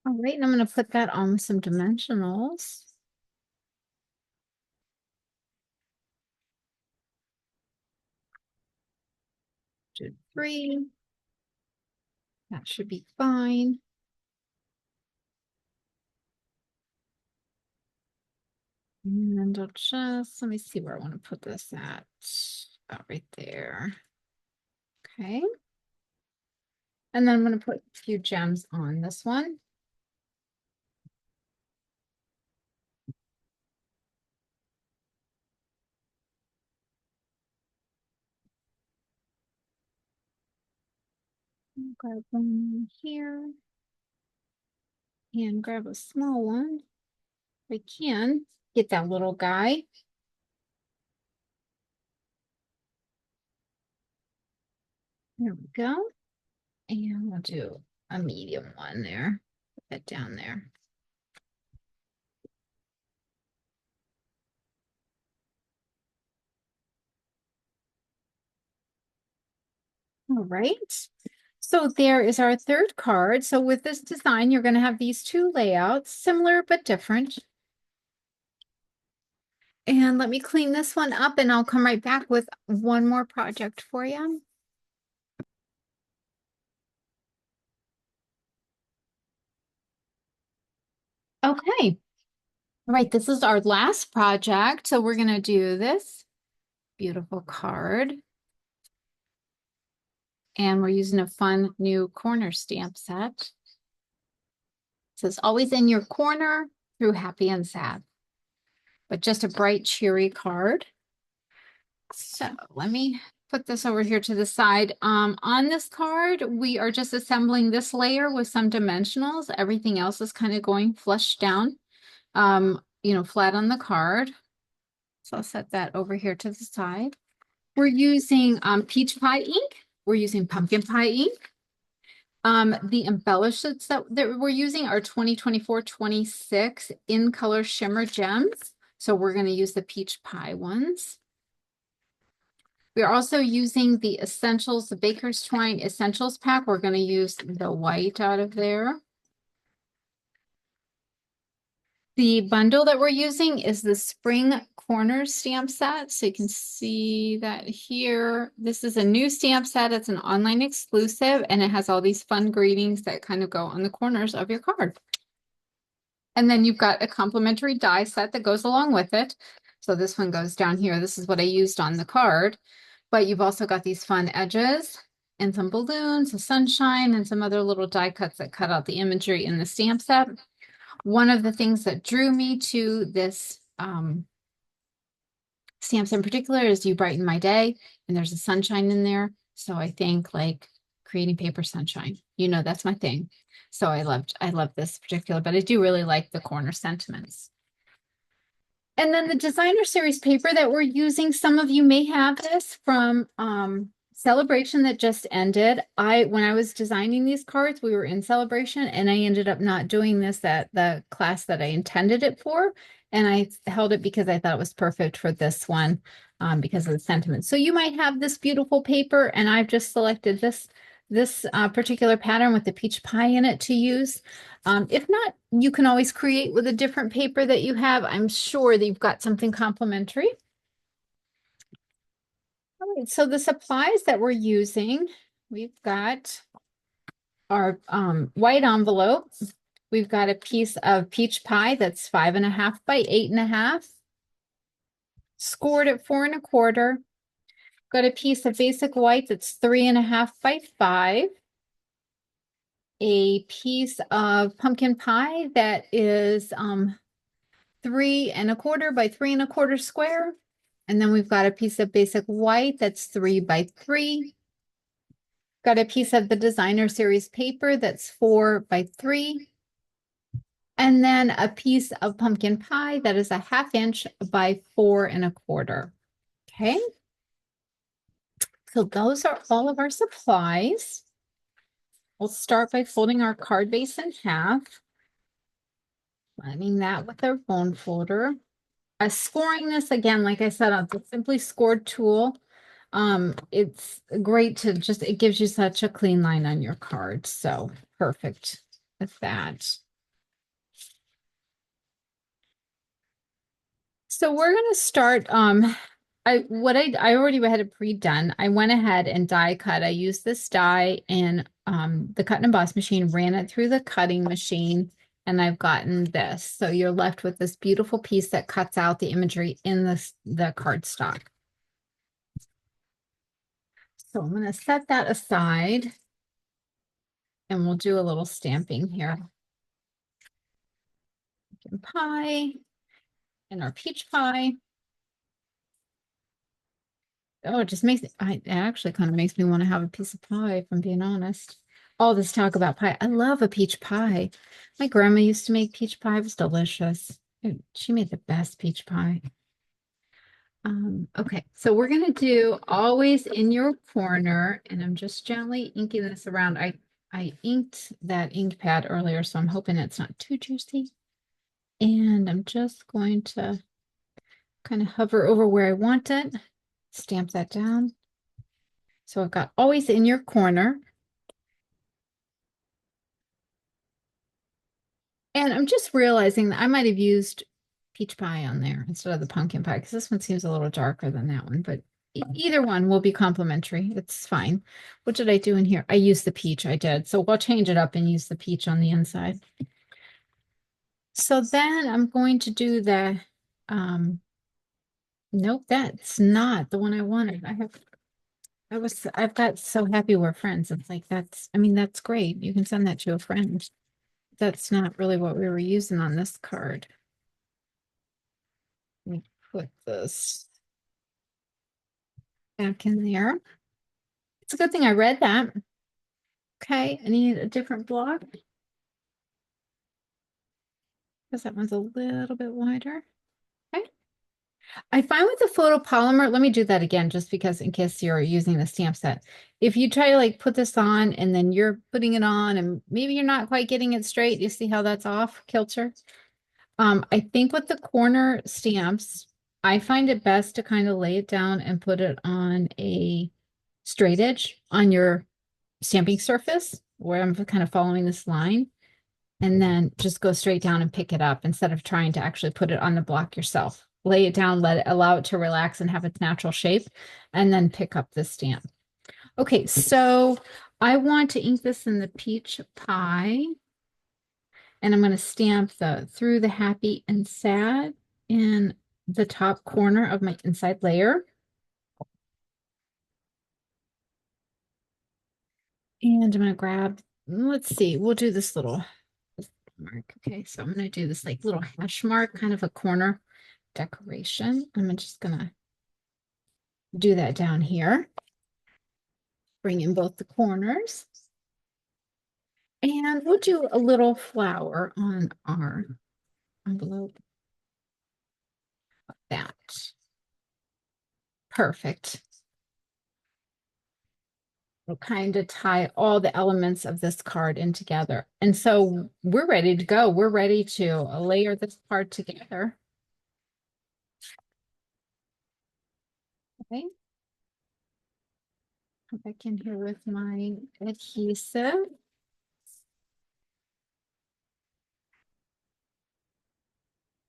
All right, and I'm going to put that on with some dimensionals. 2, 3. That should be fine. And I'll just, let me see where I want to put this at. About right there. Okay. And then I'm going to put a few gems on this one. Grab one here. And grab a small one. If I can get that little guy. There we go. And we'll do a medium one there. Put that down there. All right. So there is our third card. So with this design, you're going to have these two layouts, similar but different. And let me clean this one up and I'll come right back with one more project for you. Okay. All right, this is our last project. So we're going to do this beautiful card. And we're using a fun new corner stamp set. It says always in your corner through happy and sad. But just a bright, cheery card. So let me put this over here to the side. On this card, we are just assembling this layer with some dimensionals. Everything else is kind of going flush down, flat on the card. So I'll set that over here to the side. We're using peach pie ink. We're using pumpkin pie ink. The embellishments that we're using are 2024-26 in color shimmer gems. So we're going to use the peach pie ones. We're also using the Essentials, the Baker's Twine Essentials pack. We're going to use the white out of there. The bundle that we're using is the Spring Corners stamp set. So you can see that here. This is a new stamp set. It's an online exclusive, and it has all these fun greetings that kind of go on the corners of your card. And then you've got a complimentary die set that goes along with it. So this one goes down here. This is what I used on the card. But you've also got these fun edges and some balloons, a sunshine, and some other little die cuts that cut out the imagery in the stamp set. One of the things that drew me to this stamps in particular is You Brighten My Day, and there's a sunshine in there. So I think like creating paper sunshine, that's my thing. So I love this particular, but I do really like the corner sentiments. And then the designer series paper that we're using, some of you may have this from Celebration that just ended. When I was designing these cards, we were in Celebration and I ended up not doing this at the class that I intended it for. And I held it because I thought it was perfect for this one because of the sentiment. So you might have this beautiful paper and I've just selected this particular pattern with the peach pie in it to use. If not, you can always create with a different paper that you have. I'm sure that you've got something complimentary. All right, so the supplies that we're using, we've got our white envelope. We've got a piece of peach pie that's 5.5 by 8.5, scored at 4.25. Got a piece of basic white that's 3.5 by 5. A piece of pumpkin pie that is 3.25 by 3.25 square. And then we've got a piece of basic white that's 3 by 3. Got a piece of the designer series paper that's 4 by 3. And then a piece of pumpkin pie that is a 1/2 inch by 4.25. Okay. So those are all of our supplies. We'll start by folding our card base in half. Lining that with our bone folder. Scoring this again, like I said, on the Simply Scored tool. It's great to just, it gives you such a clean line on your card. So perfect with that. So we're gonna start, I already had it pre-done. I went ahead and die cut. I used this die in the cut and emboss machine, ran it through the cutting machine, and I've gotten this. So you're left with this beautiful piece that cuts out the imagery in the cardstock. So I'm going to set that aside and we'll do a little stamping here. Pumpkin pie and our peach pie. Oh, it just makes it actually kind of makes me want to have a piece of pie, if I'm being honest. All this talk about pie. I love a peach pie. My grandma used to make peach pie. It was delicious. She made the best peach pie. Okay, so we're gonna do always in your corner, and I'm just gently inking this around. I inked that ink pad earlier, so I'm hoping it's not too juicy. And I'm just going to kind of hover over where I want it, stamp that down. So I've got always in your corner. And I'm just realizing that I might have used peach pie on there instead of the pumpkin pie, because this one seems a little darker than that one, but either one will be complimentary. It's fine. What did I do in here? I used the peach. I did. So we'll change it up and use the peach on the inside. So then I'm going to do the, nope, that's not the one I wanted. I've got so happy we're friends. It's like, I mean, that's great. You can send that to a friend. That's not really what we were using on this card. Let me put this back in there. It's a good thing I read that. Okay, I need a different block because that one's a little bit wider. Okay. I find with the photopolymer, let me do that again just because in case you're using the stamp set. If you try to like put this on and then you're putting it on and maybe you're not quite getting it straight, you see how that's off kilter? I think with the corner stamps, I find it best to kind of lay it down and put it on a straight edge on your stamping surface where I'm kind of following this line, and then just go straight down and pick it up instead of trying to actually put it on the block yourself. Lay it down, allow it to relax and have its natural shape, and then pick up the stamp. Okay, so I want to ink this in the peach pie. And I'm going to stamp through the happy and sad in the top corner of my inside layer. And I'm going to grab, let's see, we'll do this little mark. Okay, so I'm going to do this like little hash mark, kind of a corner decoration. I'm just going to do that down here. Bring in both the corners. And we'll do a little flower on our envelope. Like that. Perfect. We'll kind of tie all the elements of this card in together. And so we're ready to go. We're ready to layer this card together. Okay. Come back in here with my adhesive.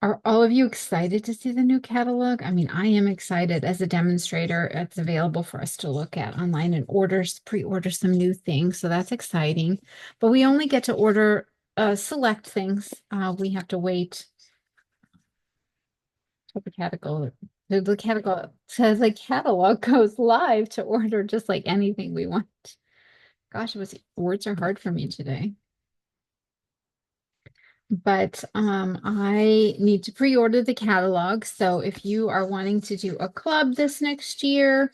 Are all of you excited to see the new catalog? I mean, I am excited as a demonstrator. It's available for us to look at online and pre-order some new things. So that's exciting. But we only get to order select things. We have to wait till the catalog goes live to order just like anything we want. Gosh, words are hard for me today. But I need to pre-order the catalog. So if you are wanting to do a club this next year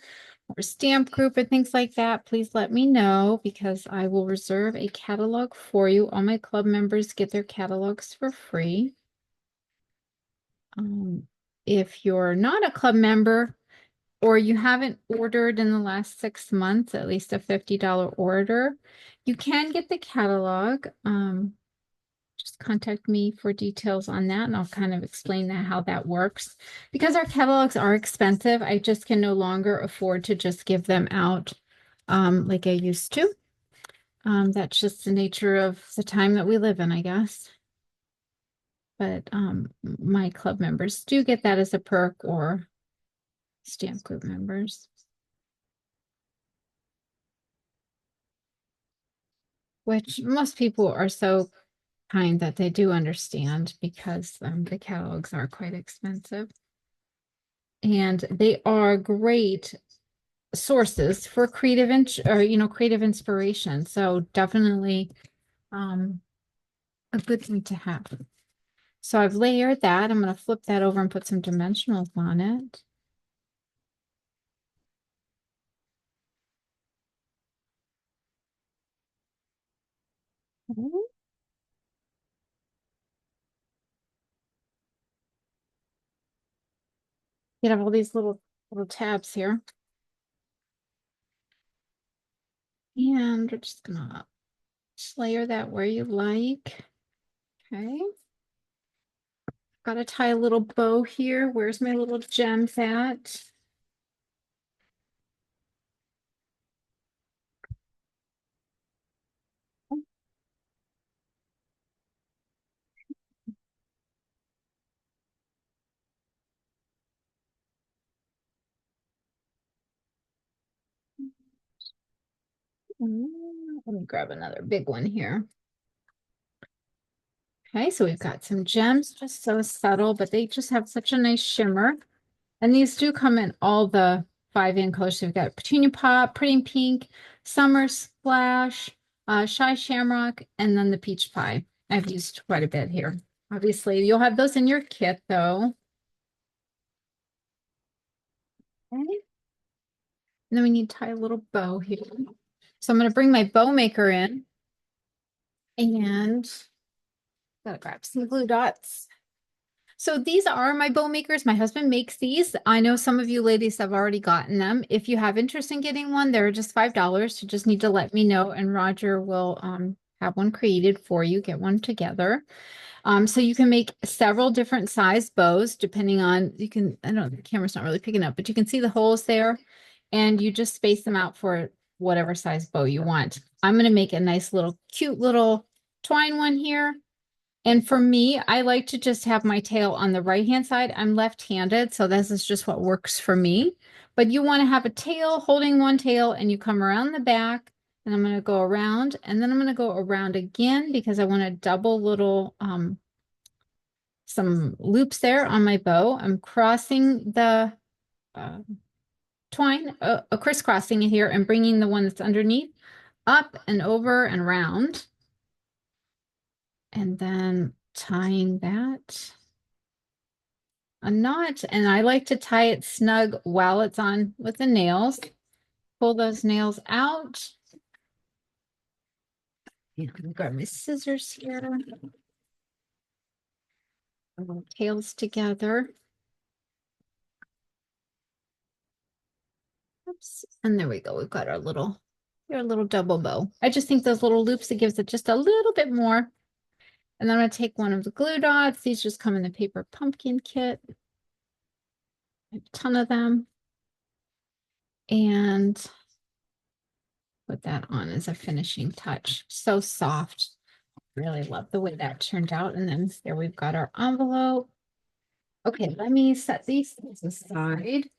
or stamp group or things like that, please let me know because I will reserve a catalog for you. All my club members get their catalogs for free. If you're not a club member or you haven't ordered in the last 6 months, at least a $50 order, you can get the catalog. Just contact me for details on that, and I'll kind of explain how that works. Because our catalogs are expensive, I just can no longer afford to just give them out like I used to. That's just the nature of the time that we live in, I guess. But my club members do get that as a perk, or stamp group members, which most people are so kind that they do understand because the catalogs are quite expensive. And they are great sources for creative inspiration. So definitely a good thing to have. So I've layered that. I'm going to flip that over and put some dimensionals on it. You have all these little tabs here. And we're just gonna layer that where you like. Okay. Got to tie a little bow here. Where's my little gems at? Let me grab another big one here. Okay, so we've got some gems, just so subtle, but they just have such a nice shimmer. And these do come in all the 5-in colors. So we've got Petunia Pop, Pretty Pink, Summer Splash, Shy Shamrock, and then the Peach Pie. I've used quite a bit here. Obviously, you'll have those in your kit, though. Okay. And then we need to tie a little bow here. So I'm going to bring my bow maker in and gotta grab some glue dots. So these are my bow makers. My husband makes these. I know some of you ladies have already gotten them. If you have interest in getting one, they're just $5. You just need to let me know and Roger will have one created for you, get one together. So you can make several different size bows depending on, I know the camera's not really picking up, but you can see the holes there and you just space them out for whatever size bow you want. I'm going to make a nice little cute little twine one here. And for me, I like to just have my tail on the right-hand side. I'm left-handed, so this is just what works for me. But you want to have a tail holding one tail and you come around the back and I'm going to go around and then I'm going to go around again because I want a double little some loops there on my bow. I'm crossing the uh, twine, crisscrossing it here and bringing the one that's underneath up and over and around. And then tying that a knot. And I like to tie it snug while it's on with the nails. Pull those nails out. I'm gonna grab my scissors here. Little tails together. Oops. And there we go. We've got our little double bow. I just think those little loops, it gives it just a little bit more. And then I'm going to take one of the glue dots. These just come in the paper pumpkin kit. I have a ton of them. And put that on as a finishing touch. So soft. Really love the way that turned out. And then there we've got our envelope. Okay, let me set these things aside.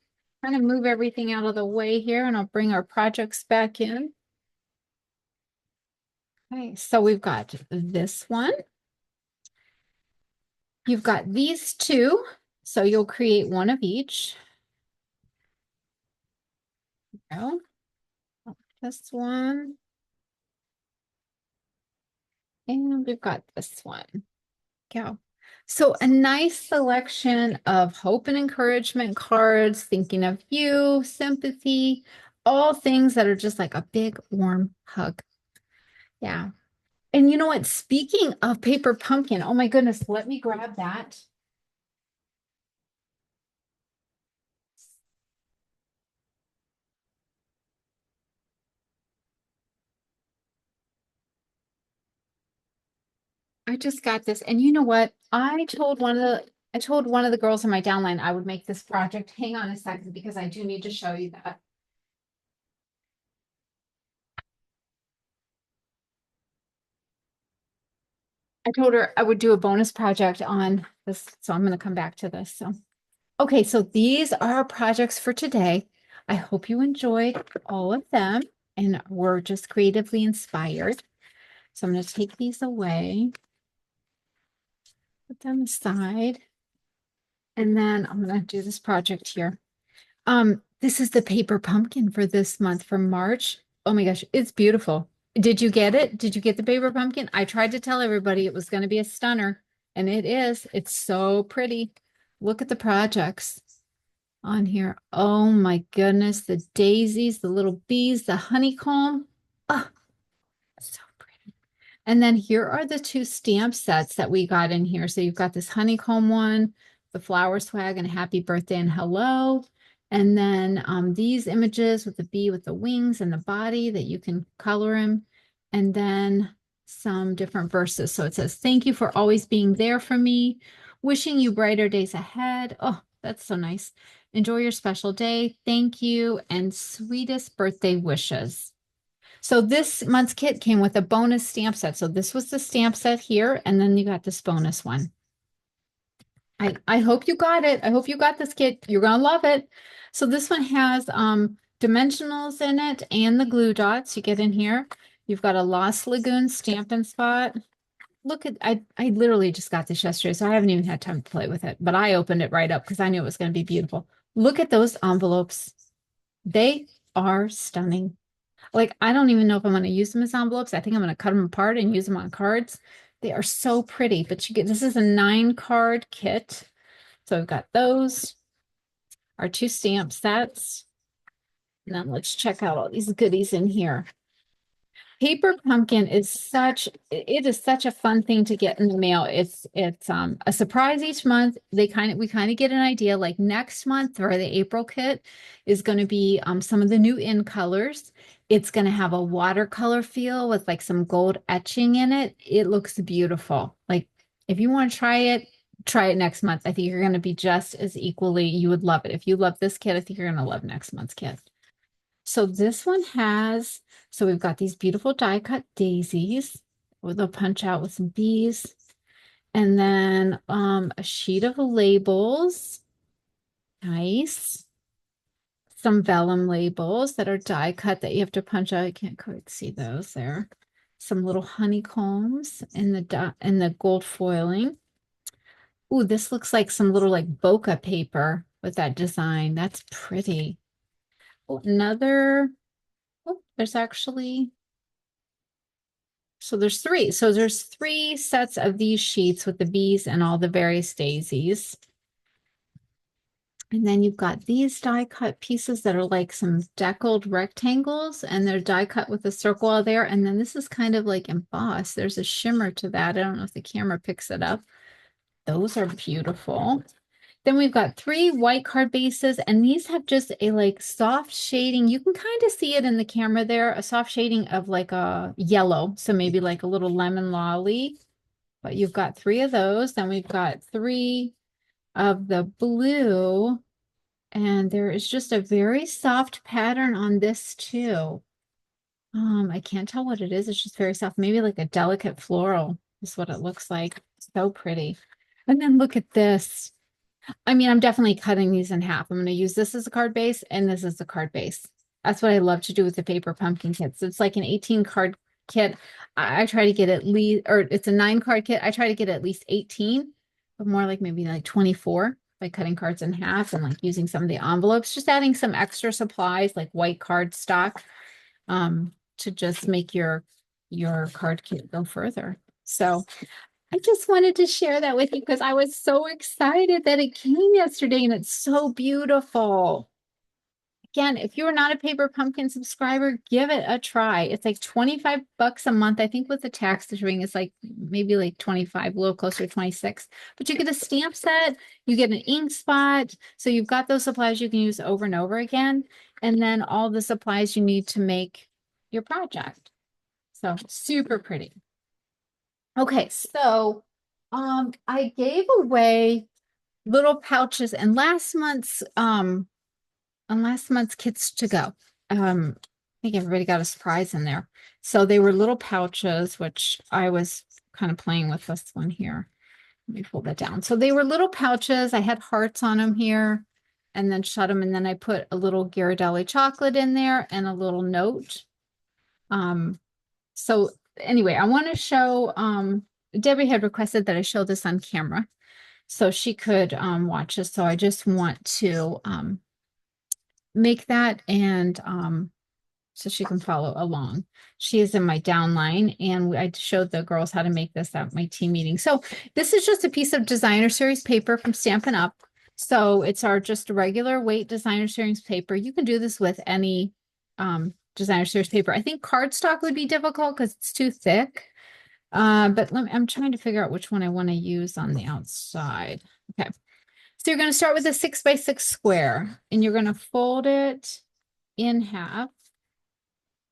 Trying to move everything out of the way here, and I'll bring our projects back in. Okay, so we've got this one. You've got these two, so you'll create one of each. Go. This one. And we've got this one. Go. So a nice selection of hope and encouragement cards, thinking of you, sympathy, all things that are just like a big warm hug. Yeah. And you know what? Speaking of paper pumpkin, oh my goodness, let me grab that. I just got this. And you know what? I told one of the girls in my downline I would make this project. Hang on a second because I do need to show you that. I told her I would do a bonus project on this, so I'm going to come back to this. So, okay, so these are our projects for today. I hope you enjoyed all of them and were just creatively inspired. So I'm going to take these away, put them aside, and then I'm going to do this project here. This is the paper pumpkin for this month for March. Oh my gosh, it's beautiful. Did you get it? Did you get the paper pumpkin? I tried to tell everybody it was going to be a stunner, and it is. It's so pretty. Look at the projects on here. Oh my goodness, the daisies, the little bees, the honeycomb. Oh, so pretty. And then here are the two stamp sets that we got in here. So you've got this honeycomb one, the flower swag and happy birthday and hello. And then these images with the bee with the wings and the body that you can color him. And then some different verses. So it says, thank you for always being there for me. Wishing you brighter days ahead. Oh, that's so nice. Enjoy your special day. Thank you. And sweetest birthday wishes. So this month's kit came with a bonus stamp set. So this was the stamp set here, and then you got this bonus one. I hope you got it. I hope you got this kit. You're gonna love it. So this one has dimensionals in it and the glue dots you get in here. You've got a Lost Lagoon Stampin' Spot. Look at I literally just got this yesterday, so I haven't even had time to play with it, but I opened it right up because I knew it was going to be beautiful. Look at those envelopes. They are stunning. Like, I don't even know if I'm going to use them as envelopes. I think I'm going to cut them apart and use them on cards. They are so pretty, but you get, this is a 9-card kit. So I've got those, our 2 stamp sets. And then let's check out all these goodies in here. Paper pumpkin is it is such a fun thing to get in the mail. It's a surprise each month. We kind of get an idea, like next month or the April kit is going to be some of the new in colors. It's going to have a watercolor feel with like some gold etching in it. It looks beautiful. Like if you want to try it next month. I think you're going to be just as equally, you would love it. If you love this kit, I think you're going to love next month's kit. So this one has, so we've got these beautiful die cut daisies with a punch out with some bees. And then a sheet of labels. Nice. Some vellum labels that are die cut that you have to punch out. You can't quite see those there. Some little honeycombs in the gold foiling. Ooh, this looks like some little like bokeh paper with that design. That's pretty. Oh, another. Oh, there's actually, so there's 3. So there's 3 sets of these sheets with the bees and all the various daisies. And then you've got these die cut pieces that are like some deckled rectangles, and they're die cut with a circle out there. And then this is kind of like embossed. There's a shimmer to that. I don't know if the camera picks it up. Those are beautiful. Then we've got 3 white card bases, and these have just a like soft shading. You can kind of see it in the camera there, a soft shading of like a yellow. So maybe like a little lemon lolly, but you've got 3 of those. Then we've got 3 of the blue, and there is just a very soft pattern on this too. I can't tell what it is. It's just very soft, maybe like a delicate floral is what it looks like. So pretty. And then look at this. I mean, I'm definitely cutting these in half. I'm going to use this as a card base and this as a card base. That's what I love to do with the paper pumpkin kits. It's like an 18 card kit. I try to get at least, or it's a 9 card kit. I try to get at least 18, but more like maybe like 24 by cutting cards in half and like using some of the envelopes, just adding some extra supplies like white card stock to just make your card kit go further. So I just wanted to share that with you because I was so excited that it came yesterday and it's so beautiful. Again, if you're not a Paper Pumpkin subscriber, give it a try. It's like 25 bucks a month. I think with the tax ring, it's like maybe like 25, a little closer to 26. But you get a stamp set, you get an ink spot. So you've got those supplies you can use over and over again. And then all the supplies you need to make your project. So super pretty. Okay, so I gave away little pouches and last month's on last month's Kits to Go. I think everybody got a surprise in there. So they were little pouches, which I was kind of playing with this one here. Let me pull that down. So they were little pouches. I had hearts on them here and then shut them. And then I put a little Ghirardelli chocolate in there and a little note. So anyway, I want to show, Debbie had requested that I show this on camera so she could watch this. So I just want to make that and so she can follow along. She is in my downline and I showed the girls how to make this at my team meeting. So this is just a piece of designer series paper from Stampin' Up. So it's our just regular weight designer series paper. You can do this with any designer series paper. I think cardstock would be difficult because it's too thick. But I'm trying to figure out which one I want to use on the outside. Okay. So you're going to start with a 6x6 square and you're going to fold it in half.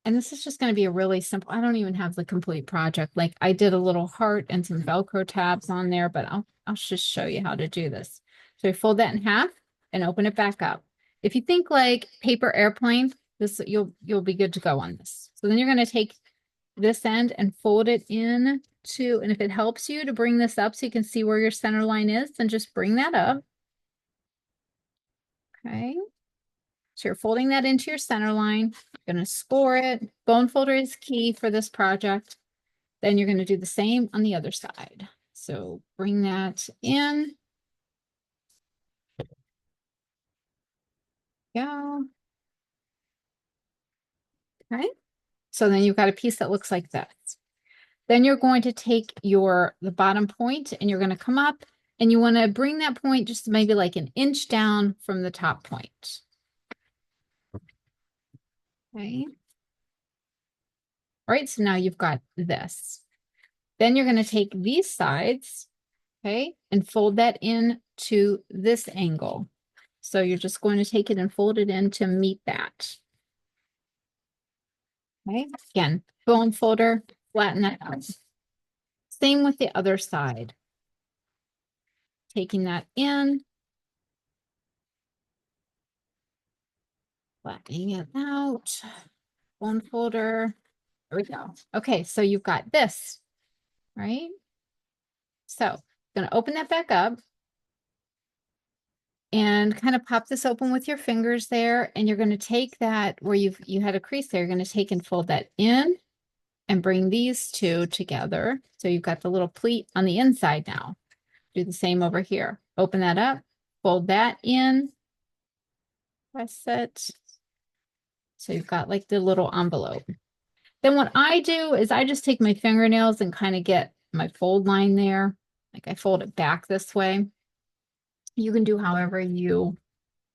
And this is just going to be a really simple, I don't even have the complete project. Like I did a little heart and some Velcro tabs on there, but I'll just show you how to do this. So you fold that in half and open it back up. If you think like paper airplane, this you'll be good to go on this. So then you're going to take this end and fold it in to, and if it helps you to bring this up so you can see where your center line is, then just bring that up. Okay. So you're folding that into your center line. You're going to score it. Bone folder is key for this project. Then you're going to do the same on the other side. So bring that in. Go. Okay. So then you've got a piece that looks like this. Then you're going to take the bottom point and you're going to come up and you want to bring that point just maybe like an inch down from the top point. Okay. All right, so now you've got this. Then you're going to take these sides, okay, and fold that in to this angle. So you're just going to take it and fold it in to meet that. Okay, again, bone folder, flatten that out. Same with the other side. Taking that in, flattening it out, bone folder. There we go. Okay, so you've got this, right? So I'm going to open that back up and kind of pop this open with your fingers there. And you're going to take that where you had a crease there. You're going to take and fold that in and bring these two together. So you've got the little pleat on the inside now. Do the same over here. Open that up, fold that in, press it. So you've got like the little envelope. Then what I do is I just take my fingernails and kind of get my fold line there. Like I fold it back this way. You can do however you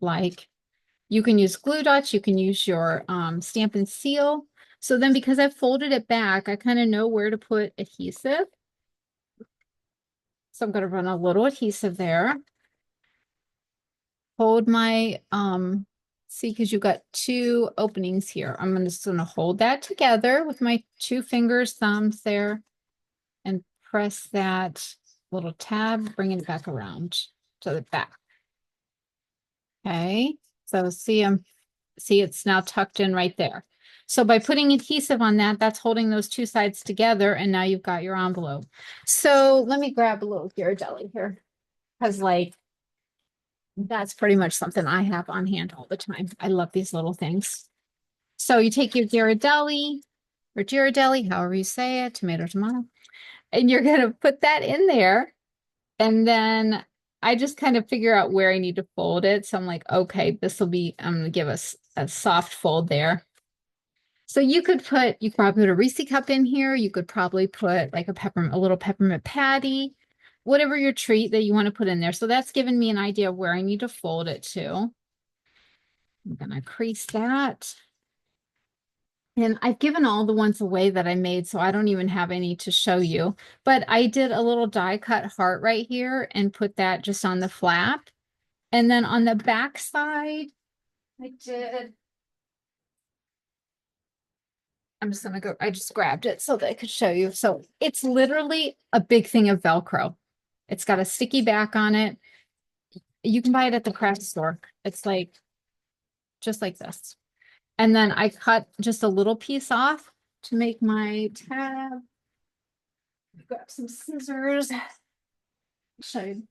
like. You can use glue dots. You can use your Stampin' Seal. So then because I've folded it back, I kind of know where to put adhesive. So I'm going to run a little adhesive there. Hold my, see, because you've got two openings here. I'm just going to hold that together with my two fingers, thumbs there, and press that little tab, bring it back around to the back. Okay, so see, it's now tucked in right there. So by putting adhesive on that, that's holding those two sides together, and now you've got your envelope. So let me grab a little Ghirardelli here, because like That's pretty much something I have on hand all the time. I love these little things. So you take your Ghirardelli or Ghirardelli, however you say it, tomato, tomato, and you're going to put that in there. And then I just kind of figure out where I need to fold it. So I'm like, okay, this will be, I'm going to give us a soft fold there. So you could probably put a Reese cup in here. You could probably put like a little peppermint patty, whatever your treat that you want to put in there. So that's given me an idea of where I need to fold it to. I'm gonna crease that. And I've given all the ones away that I made, so I don't even have any to show you. But I did a little die cut heart right here and put that just on the flap. And then on the back side, I just grabbed it so that I could show you. So it's literally a big thing of Velcro. It's got a sticky back on it. You can buy it at the craft store. It's like, just like this. And then I cut just a little piece off to make my tab. Grab some scissors. Show you.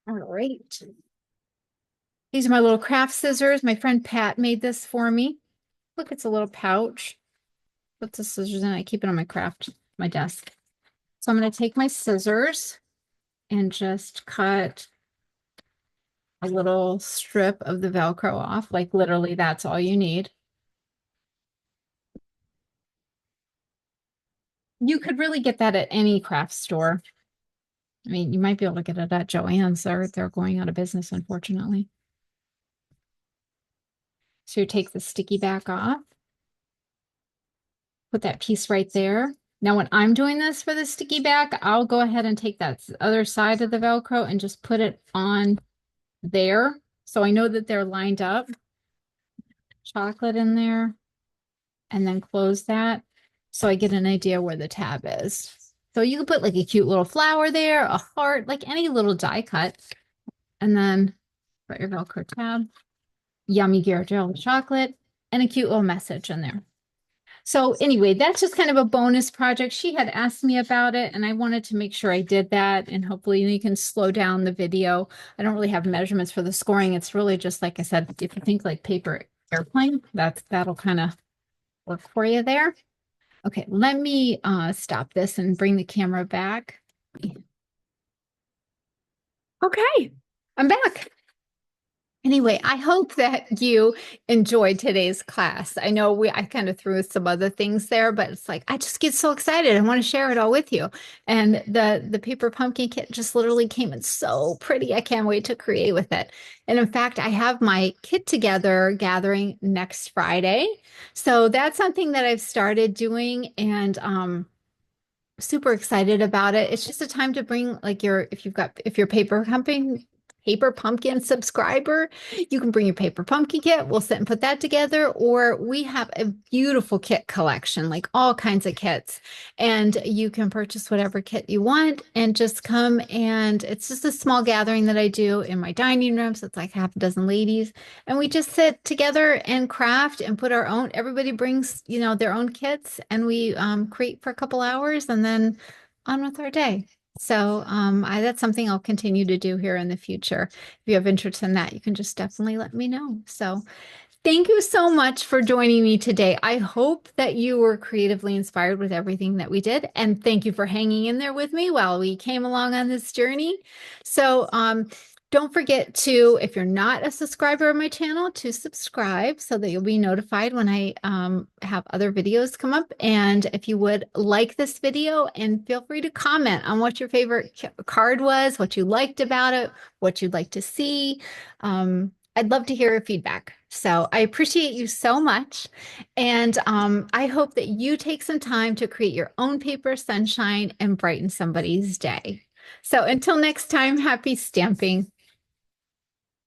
All right. These are my little craft scissors. My friend Pat made this for me. Look, it's a little pouch. Put the scissors in. I keep it on my desk. So I'm going to take my scissors and just cut a little strip of the Velcro off. Like literally, that's all you need. You could really get that at any craft store. I mean, you might be able to get it at Joann's. They're going out of business, unfortunately. So you take the sticky back off. Put that piece right there. Now, when I'm doing this for the sticky back, I'll go ahead and take that other side of the Velcro and just put it on there. So I know that they're lined up. Chocolate in there. And then close that. So I get an idea where the tab is. So you can put like a cute little flower there, a heart, like any little die cut. And then put your Velcro tab, yummy Ghirardelli chocolate, and a cute little message in there. So anyway, that's just kind of a bonus project. She had asked me about it, and I wanted to make sure I did that. And hopefully you can slow down the video. I don't really have measurements for the scoring. It's really just, like I said, if you think like paper airplane, that'll kind of work for you there. Okay, let me stop this and bring the camera back. Okay, I'm back. Anyway, I hope that you enjoyed today's class. I know I kind of threw some other things there, but it's like I just get so excited. I want to share it all with you. And the paper pumpkin kit just literally came in so pretty. I can't wait to create with it. And in fact, I have my kit together gathering next Friday. So that's something that I've started doing, and super excited about it. It's just a time to bring like if you're paper pumpkin subscriber, you can bring your paper pumpkin kit. We'll sit and put that together, or we have a beautiful kit collection, like all kinds of kits, and you can purchase whatever kit you want and just come. And it's just a small gathering that I do in my dining room. So it's like half a dozen ladies, and we just sit together and craft and put everybody brings, their own kits, and we create for a couple hours and then on with our day. So that's something I'll continue to do here in the future. If you have interest in that, you can just definitely let me know. So thank you so much for joining me today. I hope that you were creatively inspired with everything that we did. And thank you for hanging in there with me while we came along on this journey. So don't forget to, if you're not a subscriber of my channel, to subscribe so that you'll be notified when I have other videos come up. And if you would like this video, and feel free to comment on what your favorite card was, what you liked about it, what you'd like to see. I'd love to hear your feedback. So I appreciate you so much. And I hope that you take some time to create your own paper sunshine and brighten somebody's day. So until next time, happy stamping.